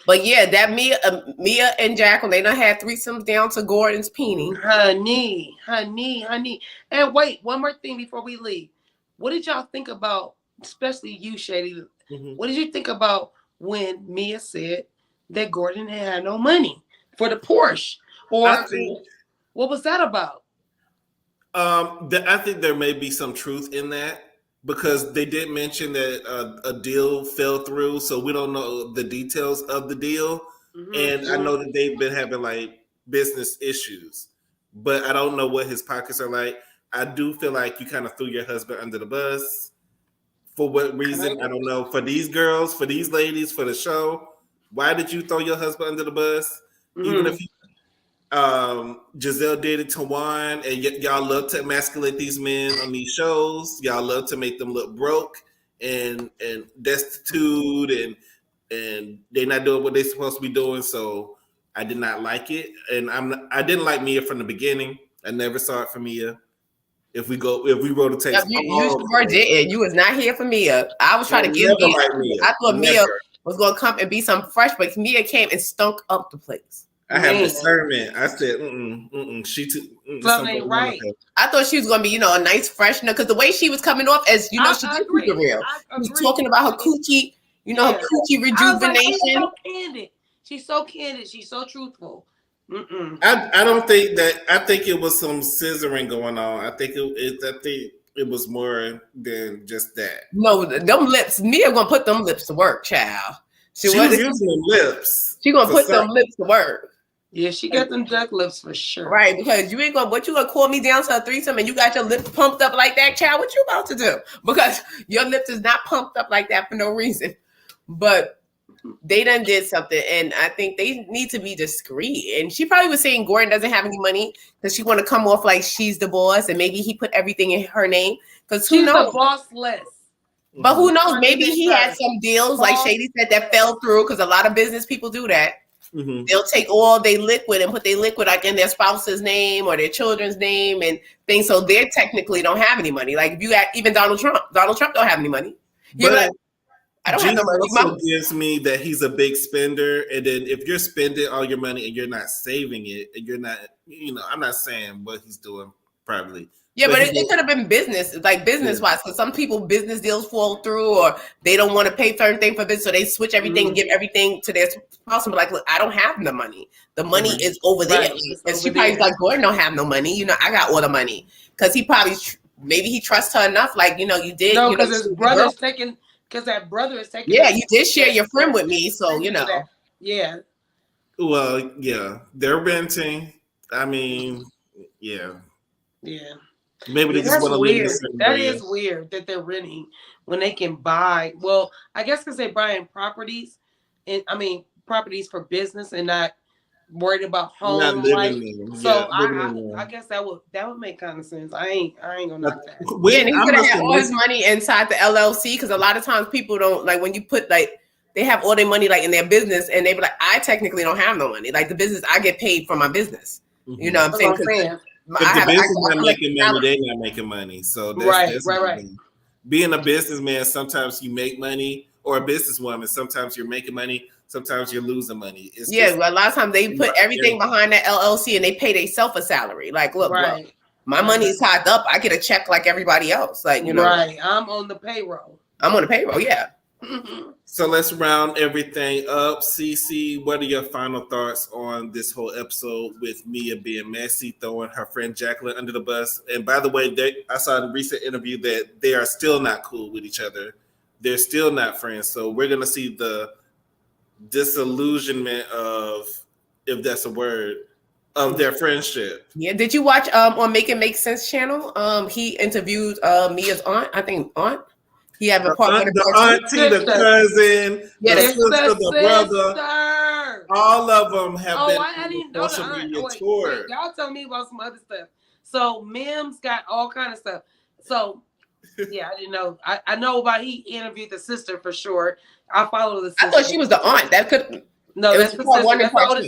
But yeah, that Mia and Jacqueline, they done had threesomes down to Gordon's peenie. Honey. And wait, one more thing before we leave. What did y'all think about, especially you, Shady? Mm-hmm. What did you think about when Mia said that Gordon had no money for the Porsche? Or what was that about? I think there may be some truth in that. Because they did mention that a deal fell through, so we don't know the details of the deal. Mm-hmm. And I know that they've been having like business issues, but I don't know what his pockets are like. I do feel like you kind of threw your husband under the bus. For what reason? I don't know. For these girls, for these ladies, for the show, why did you throw your husband under the bus? Mm-hmm. Even if Giselle did it to Juan, and y'all love to emasculate these men on these shows. Y'all love to make them look broke and destitute, and they're not doing what they're supposed to be doing. So I did not like it, and I didn't like Mia from the beginning. I never saw it for Mia. If we wrote a text, you was not here for Mia. I was trying to give Mia. I thought Mia was going to come and be some fresh, but Mia came and stunk up the place. I have Man. discernment. I said, she too. Something ain't right. I thought she was gonna be, a nice freshener, because the way she was coming off, as she did keep it real. I She was talking about her coochie, her coochie rejuvenation. She's so candid. She's so candid. She's so truthful. I don't think that. I think it was some scissoring going on. I think it was more than just that. No, them lips. Mia gonna put them lips to work, child. She was using them lips. She gonna put them lips to work. Yeah, she got them duck lips for sure. Right, because you ain't gonna. What you gonna call me down to a threesome and you got your lips pumped up like that, child? What you about to do? Because your lips is not pumped up like that for no reason. But they done did something, and I think they need to be discreet. And she probably was saying Gordon doesn't have any money because she want to come off like she's the boss, and maybe he put everything in her name. Because who knows? The boss less. But who knows? Maybe he had some deals, like Shady said, that fell through, because a lot of business people do that. Mm-hmm. They'll take all their liquid and put their liquid like in their spouse's name or their children's name and things. So they technically don't have any money. Like if you got even Donald Trump don't have any money. You're like, I don't have no money. Also gives me that he's a big spender, and then if you're spending all your money and you're not saving it, and you're not, I'm not saying what he's doing privately. Yeah, but it could have been business wise, because some people business deals fall through, or they don't want to pay certain thing for this, so they switch everything and give everything to their spouse and be like, look, I don't have the money. The money is over there. And she probably like, Gordon don't have no money. I got all the money. Because he probably, maybe he trusts her enough. Like, you did. No, because his brother's taking, because that brother is taking. Yeah, you did share your friend with me, so, Yeah. Well, yeah. They're renting. I mean, yeah. Yeah. Maybe they just want to weird. That is weird that they're renting when they can buy. Well, I guess because they're buying properties, and properties for business and not worried about home life. So I guess that would make kind of sense. I ain't gonna knock that. Yeah, and he's gonna have all his money inside the LLC, because a lot of times people don't like when you put like they have all their money like in their business, and they be like, I technically don't have no money. Like the business, I get paid for my business. Mm-hmm. You know what I'm saying? If the business not making money, they're not making money. So that's right. Being a businessman, sometimes you make money, or a businesswoman, sometimes you're making money, sometimes you're losing money. A lot of times they put everything behind that LLC and they pay themselves a salary. Like, look, my money is tied up. I get a check like everybody else. Like, Right. I'm on the payroll. Yeah. So let's round everything up. Cece, what are your final thoughts on this whole episode with Mia being messy, throwing her friend Jacqueline under the bus? And by the way, I saw in a recent interview that they are still not cool with each other. They're still not friends. So we're going to see the disillusionment of, if that's a word, of their friendship. Yeah. Did you watch on Make It Make Sense channel? He interviewed Mia's aunt. He have a part the auntie, the cousin, the sister, the brother. All of them have been on the social media tour. Y'all tell me about some other stuff. So Mims got all kind of stuff. So yeah, I didn't know. I know about he interviewed the sister for sure. I follow the sister. I thought she was the aunt. That could that's the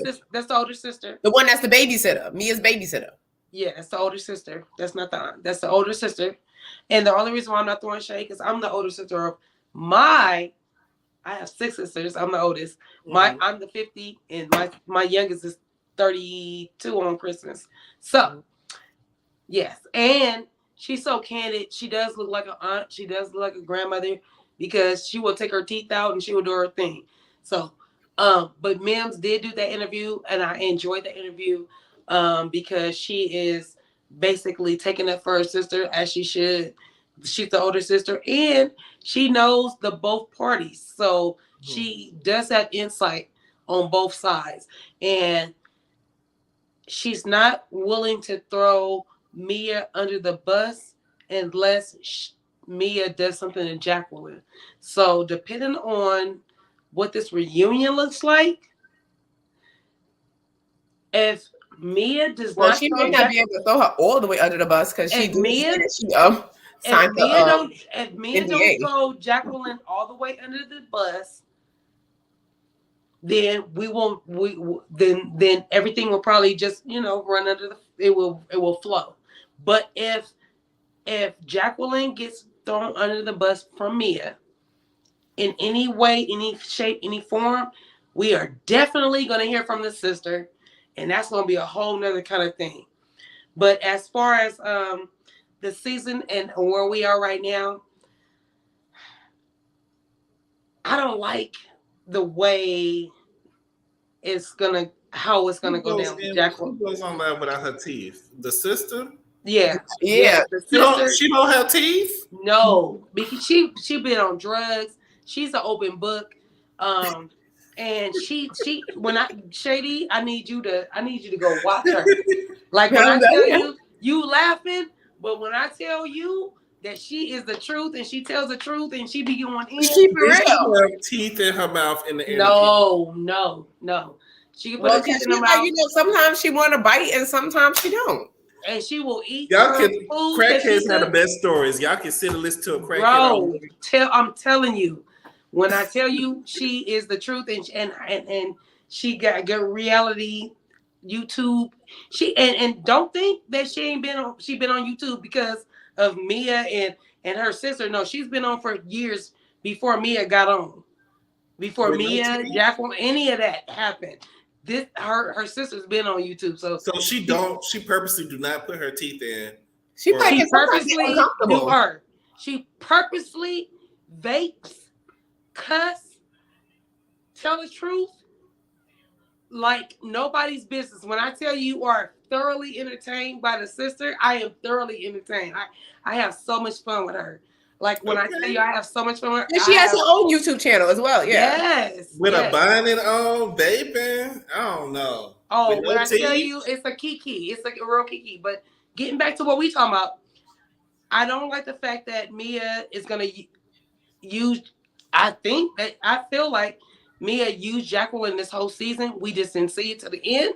sister. That's the older sister. The one that's the babysitter, Mia's babysitter. Yeah, it's the older sister. That's not the aunt. That's the older sister. And the only reason why I'm not throwing shade because I'm the older sister of I have 6 sisters. I'm the oldest. I'm the 50, and my youngest is 32 on Christmas. So, yes. And she's so candid. She does look like an aunt. She does look like a grandmother because she will take her teeth out and she will do her thing. So, but Mims did do that interview, and I enjoyed the interview because she is basically taking up for her sister as she should. She's the older sister, and she knows the both parties, so she does have insight on both sides, and she's not willing to throw Mia under the bus unless Mia does something to Jacqueline. So depending on what this reunion looks like, if Mia does not. She may not be able to throw her all the way under the bus because if Mia don't throw Jacqueline all the way under the bus, then we won't. Then everything will probably just run under the. It will flow. But if Jacqueline gets thrown under the bus from Mia, in any way, any shape, any form, we are definitely going to hear from the sister. and that's gonna be a whole nother kind of thing. But as far as the season and where we are right now, I don't like the way how it's gonna go down with Jacqueline. Who goes on live without her teeth? The sister? Yeah. The sister. She don't have teeth? No, because she been on drugs. She's an open book. And she Shady, I need you to go watch her. Like when I tell you laughing, but when I tell you that she is the truth and she tells the truth and she be going in. She for real. She have teeth in her mouth in the interview. No. She can put her teeth in her mouth. You know, sometimes she want to bite and sometimes she don't. And she will eat. Y'all can crackheads have the best stories. Y'all can sit and listen to a crackhead. Bro, I'm telling you, when I tell you she is the truth and she got good reality YouTube. And don't think that she been on YouTube because of Mia and her sister. No, she's been on for years before Mia got on. Before Mia, Jacqueline, any of that happened. Her sister's been on YouTube. So she purposely do not put her teeth in. She purposely do her. She purposely vapes, cuss, tell the truth like nobody's business. When I tell you are thoroughly entertained by the sister, I am thoroughly entertained. I have so much fun with her. Like when I tell you I have so much fun with her. And she has her own YouTube channel as well. Yeah. Yes. With a bonnet on, vaping. I don't know. Oh, when I tell you it's a kiki. It's like a real kiki. But getting back to what we talking about, I don't like the fact that Mia is gonna use. I feel like Mia used Jacqueline this whole season. We just didn't see it to the end.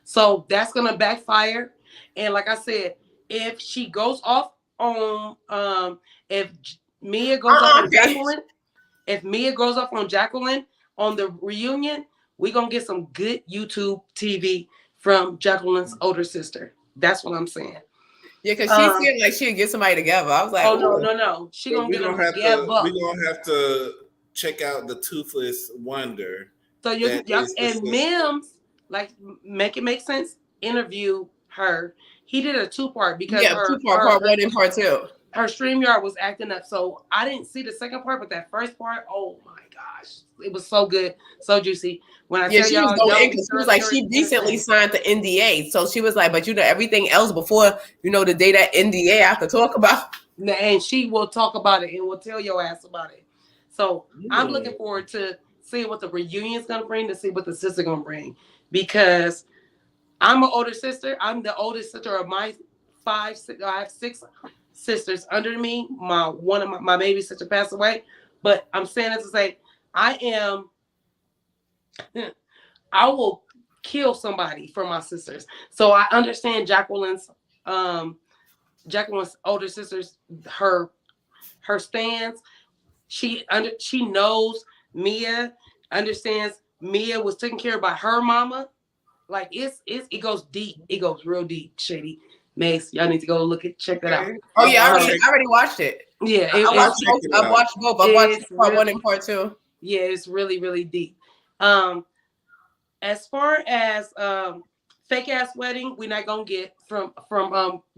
So that's gonna backfire. And like I said, if she goes off on if Mia goes off on Jacqueline, on the reunion, we're gonna get some good YouTube TV from Jacqueline's older sister. That's what I'm saying. Yeah, because she seemed like she'd get somebody together. I was like, oh no. She gonna get them together. We're gonna have to check out the Toothless Wonder. So and Mims, like, make it make sense. Interview her. He did a 2-part because part 1 and part 2. Her StreamYard was acting up, so I didn't see the second part, but that first part, oh my gosh, it was so good, so juicy. When I tell y'all, she was like, she recently signed the NDA, so she was like, but everything else before the day that NDA I have to talk about, and she will talk about it and will tell your ass about it. So I'm looking forward to seeing what the reunion is gonna bring, to see what the sister gonna bring, because I'm an older sister. I'm the oldest sister of my 5. I have 6 sisters under me. One of my baby sister passed away, but I'm saying it to say I will kill somebody for my sisters. So I understand Jacqueline's older sisters, her stance. She knows Mia, understands Mia was taken care of by her mama. Like it goes deep. It goes real deep. Shady. Mace, y'all need to go check that out. Oh yeah, I already watched it. Yeah, I watched both. I watched part 1 and part 2. Yeah, it's really, really deep. As far as fake ass wedding, we're not gonna get from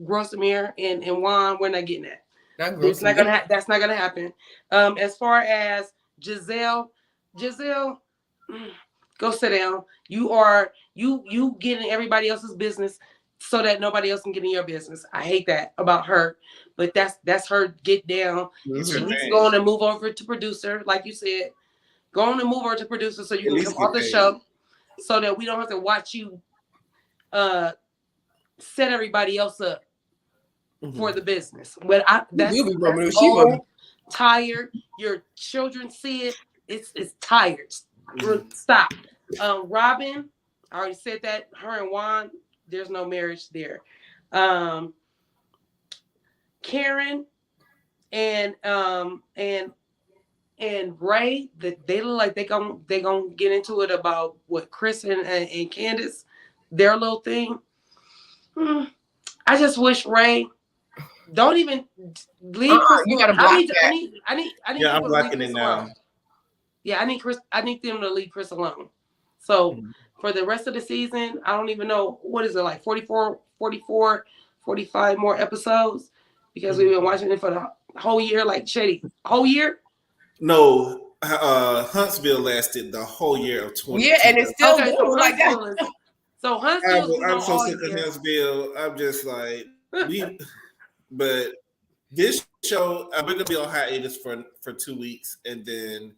Grossamere and Juan. We're not getting that. That's not gonna happen. As far as Giselle, go sit down. You getting everybody else's business so that nobody else can get in your business. I hate that about her, but that's her get down. She needs to go on and move over to producer, like you said. Go on and move over to producer so you can come off the show, so that we don't have to watch you set everybody else up for the business. But that's old, tired. Your children see it. It's tired. Stop. Robin, I already said that. Her and Juan, there's no marriage there. Karen and Ray, they look like they gonna get into it about what Chris and Candace, their little thing. I just wish Ray don't even leave. You gotta block I need. I'm blocking it now. Yeah, I need them to leave Chris alone. So for the rest of the season, I don't even know what is it like 45 more episodes because we've been watching it for the whole year, like Shady, whole year. No, Huntsville lasted the whole year of 20. Yeah, and it's still Okay, so going like that. Huntsville's been I'm on so all sick of year. Huntsville. I'm just like but this show we're gonna be on hiatus for 2 weeks, and then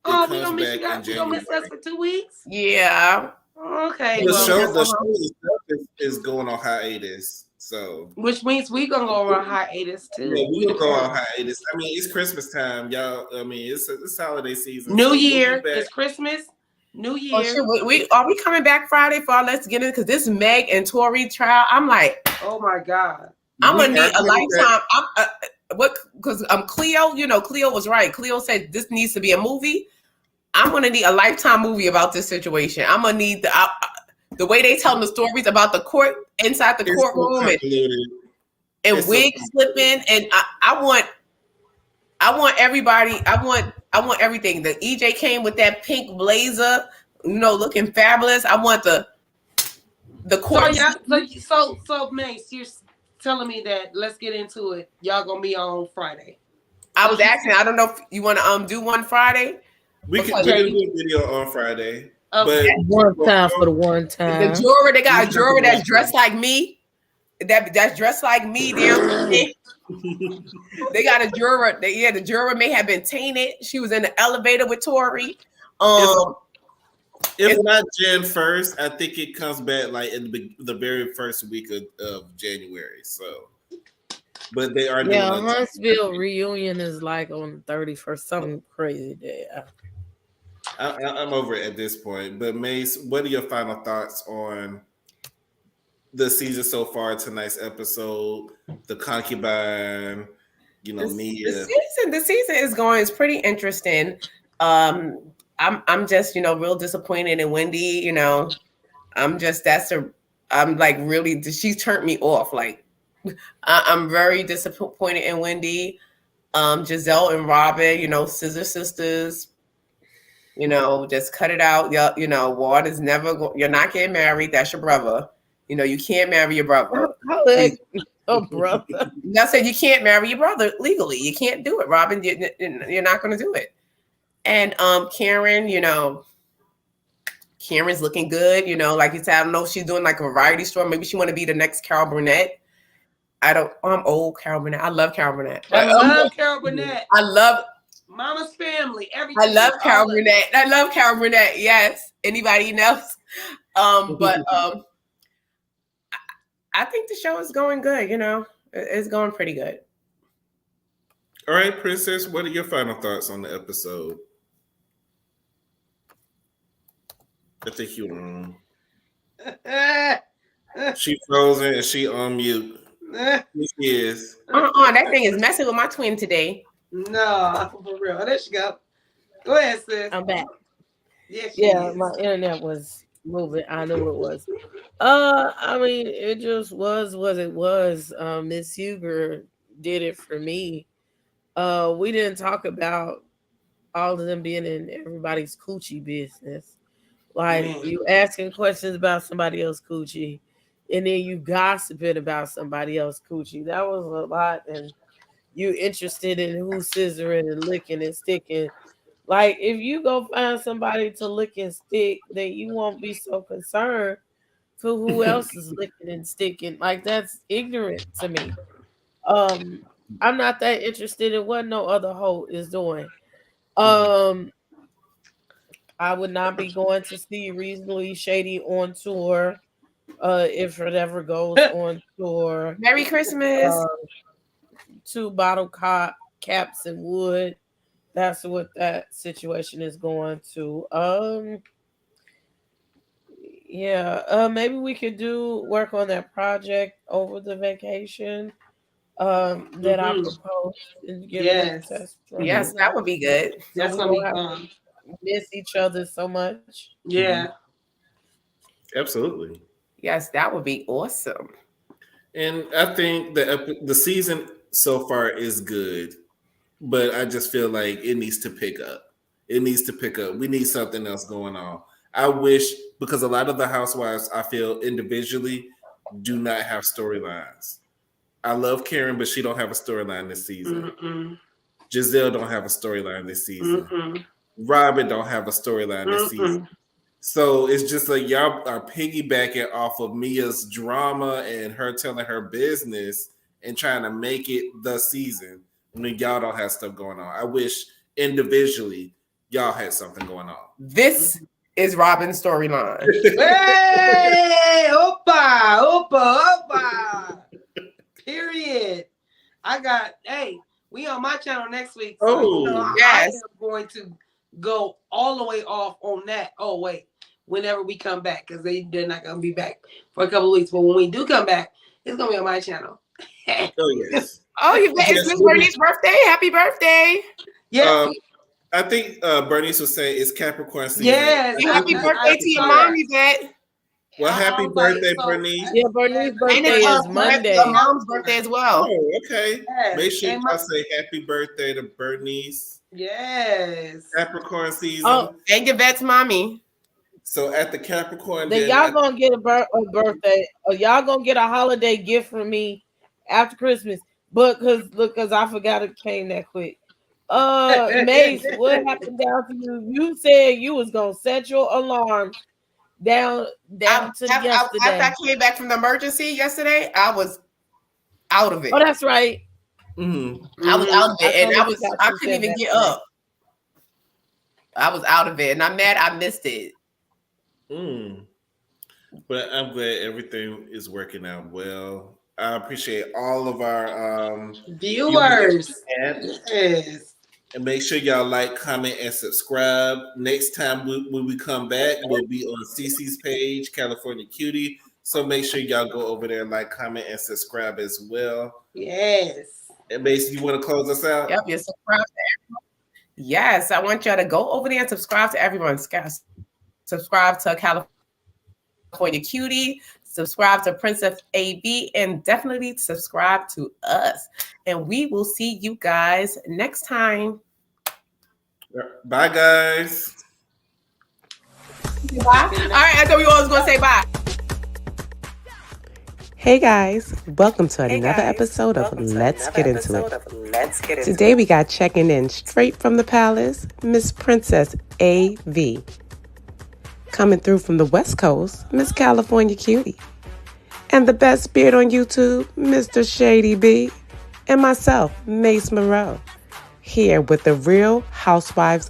it We comes gonna miss you back guys. in We gonna January. miss us for 2 weeks. Yeah. Okay, The well, show itself is going on hiatus, so which means we gonna go on hiatus too. yeah, we gonna go on hiatus. I mean, it's Christmas time, y'all. I mean, it's holiday season. New so Year, we'll it's Christmas, New Oh Year. shit, we are we coming back Friday for our Let's Get In? Because this Meg and Tori trial, I'm like, oh my God, I'm gonna need a lifetime. What? Because Cleo, Cleo was right. Cleo said this needs to be a movie. I'm gonna need a lifetime movie about this situation. I'm gonna need the way they tell the stories about the court inside the courtroom and wig slipping, and I want everybody. I want everything. The EJ came with that pink blazer, looking fabulous. I want the court. So Mace, you're telling me that Let's Get Into It. Y'all gonna be on Friday. I was asking. I don't know if you want to do one Friday. We're gonna do a video on Friday. Okay. But one time for the one time. The juror, they got a juror that's dressed like me. That's dressed like me. They got a juror. The juror may have been tainted. She was in the elevator with Tori. If not Jan 1st, I think it comes back like in the very first week of January. So, but they are doing Huntsville reunion is like on the 31st, some crazy day. I'm over it at this point. But Mace, what are your final thoughts on the season so far? Tonight's episode, the concubine, Mia. The season is pretty interesting. I'm just real disappointed in Wendy. I'm like really, she's turned me off. Like I'm very disappointed in Wendy. Giselle and Robin, scissor sisters. Just cut it out. Ward is never. You're not getting married. That's your brother. You can't marry your brother. Oh, brother. I said you can't marry your brother legally. You can't do it, Robin. You're not going to do it. And Karen, Karen's looking good. Like you said, I don't know if she's doing like a variety store. Maybe she want to be the next Carol Burnett. I'm old Carol Burnett. I love Carol Burnett. I love Carol Burnett. I love Mama's Family. Everything. I love Carol Burnett. I love Carol Burnett. Yes. Anybody else? But I think the show is going good. It's going pretty good. All right, Princess, what are your final thoughts on the episode? I think you on. She frozen and she on mute. She is. That thing is messing with my twin today. No, for real. There she go. Go ahead, sis. I'm back. Yeah, my internet was moving. I knew it was. I mean, it just was what it was. Miss Huger did it for me. We didn't talk about all of them being in everybody's coochie business. Like you asking questions about somebody else's coochie, and then you gossiping about somebody else's coochie. That was a lot, and you interested in who's scissoring and licking and sticking. Like if you go find somebody to lick and stick, then you won't be so concerned for who else is licking and sticking. Like that's ignorant to me. I'm not that interested in what no other hoe is doing. I would not be going to see Reasonably Shady on tour if it ever goes on tour. Merry Christmas. 2 bottle caps and wood. That's what that situation is going to. Maybe we could work on that project over the vacation that I proposed and give it a test. Yes, that would be good. That's gonna be fun. Miss each other so much. Yeah. Absolutely. Yes, that would be awesome. And I think the season so far is good, but I just feel like it needs to pick up. We need something else going on. I wish, because a lot of the housewives, I feel individually, do not have storylines. I love Karen, but she don't have a storyline this season. Mm-mm. Giselle don't have a storyline this season. Mm-mm. Robin don't have a storyline this season. Mm-mm. So it's just like y'all are piggybacking off of Mia's drama and her telling her business and trying to make it the season when y'all don't have stuff going on. I wish individually y'all had something going on. This is Robin's storyline. Hey, opa. Period. We on my channel next week. So yes. I am going to go all the way off on that. Oh, wait. Whenever we come back, because they're not going to be back for a couple of weeks. But when we do come back, it's going to be on my channel. Oh, yes. Oh, it's Miss Bernie's birthday. Happy birthday. Yeah. I think Bernice was saying it's Capricorn season. Yes. Happy birthday to your mom, Yvette. Well, happy birthday, Bernice. Yeah, Bernice's birthday is Monday. Your mom's birthday as well. Oh, okay. Yes. Make sure y'all say happy birthday to Bernice. Yes. Capricorn season. Oh, and Yvette's mommy. So at the Capricorn, then y'all gonna get a birthday, or y'all gonna get a holiday gift from me after Christmas. But because I forgot it came that quick. Mace, what happened down to you? You said you was gonna set your alarm down to yesterday. After I came back from the emergency yesterday, I was out of it. Oh, that's right. Mm-hmm. I was out of it, and I couldn't even get up. I was out of it, and I'm mad I missed it. But I'm glad everything is working out well. I appreciate all of our viewers. Yes. And make sure y'all like, comment, and subscribe. Next time when we come back, we'll be on Cece's page, California Cutie. So make sure y'all go over there, like, comment, and subscribe as well. Yes. And basically, you want to close us out? Yep, you're subscribed to everyone. Yes, I want y'all to go over there and subscribe to everyone. Subscribe to California Cutie, subscribe to Princess AB, and definitely subscribe to us. And we will see you guys next time. Bye, guys. Bye. All right, I thought we all was going to say bye. Hey guys, welcome to another episode of Let's Get Into It. Today we got checking in straight from the palace, Miss Princess AV. Coming through from the West Coast, Miss California Cutie. And the best beard on YouTube, Mr. Shady B. And myself, Mace Moreau. Here with the Real Housewives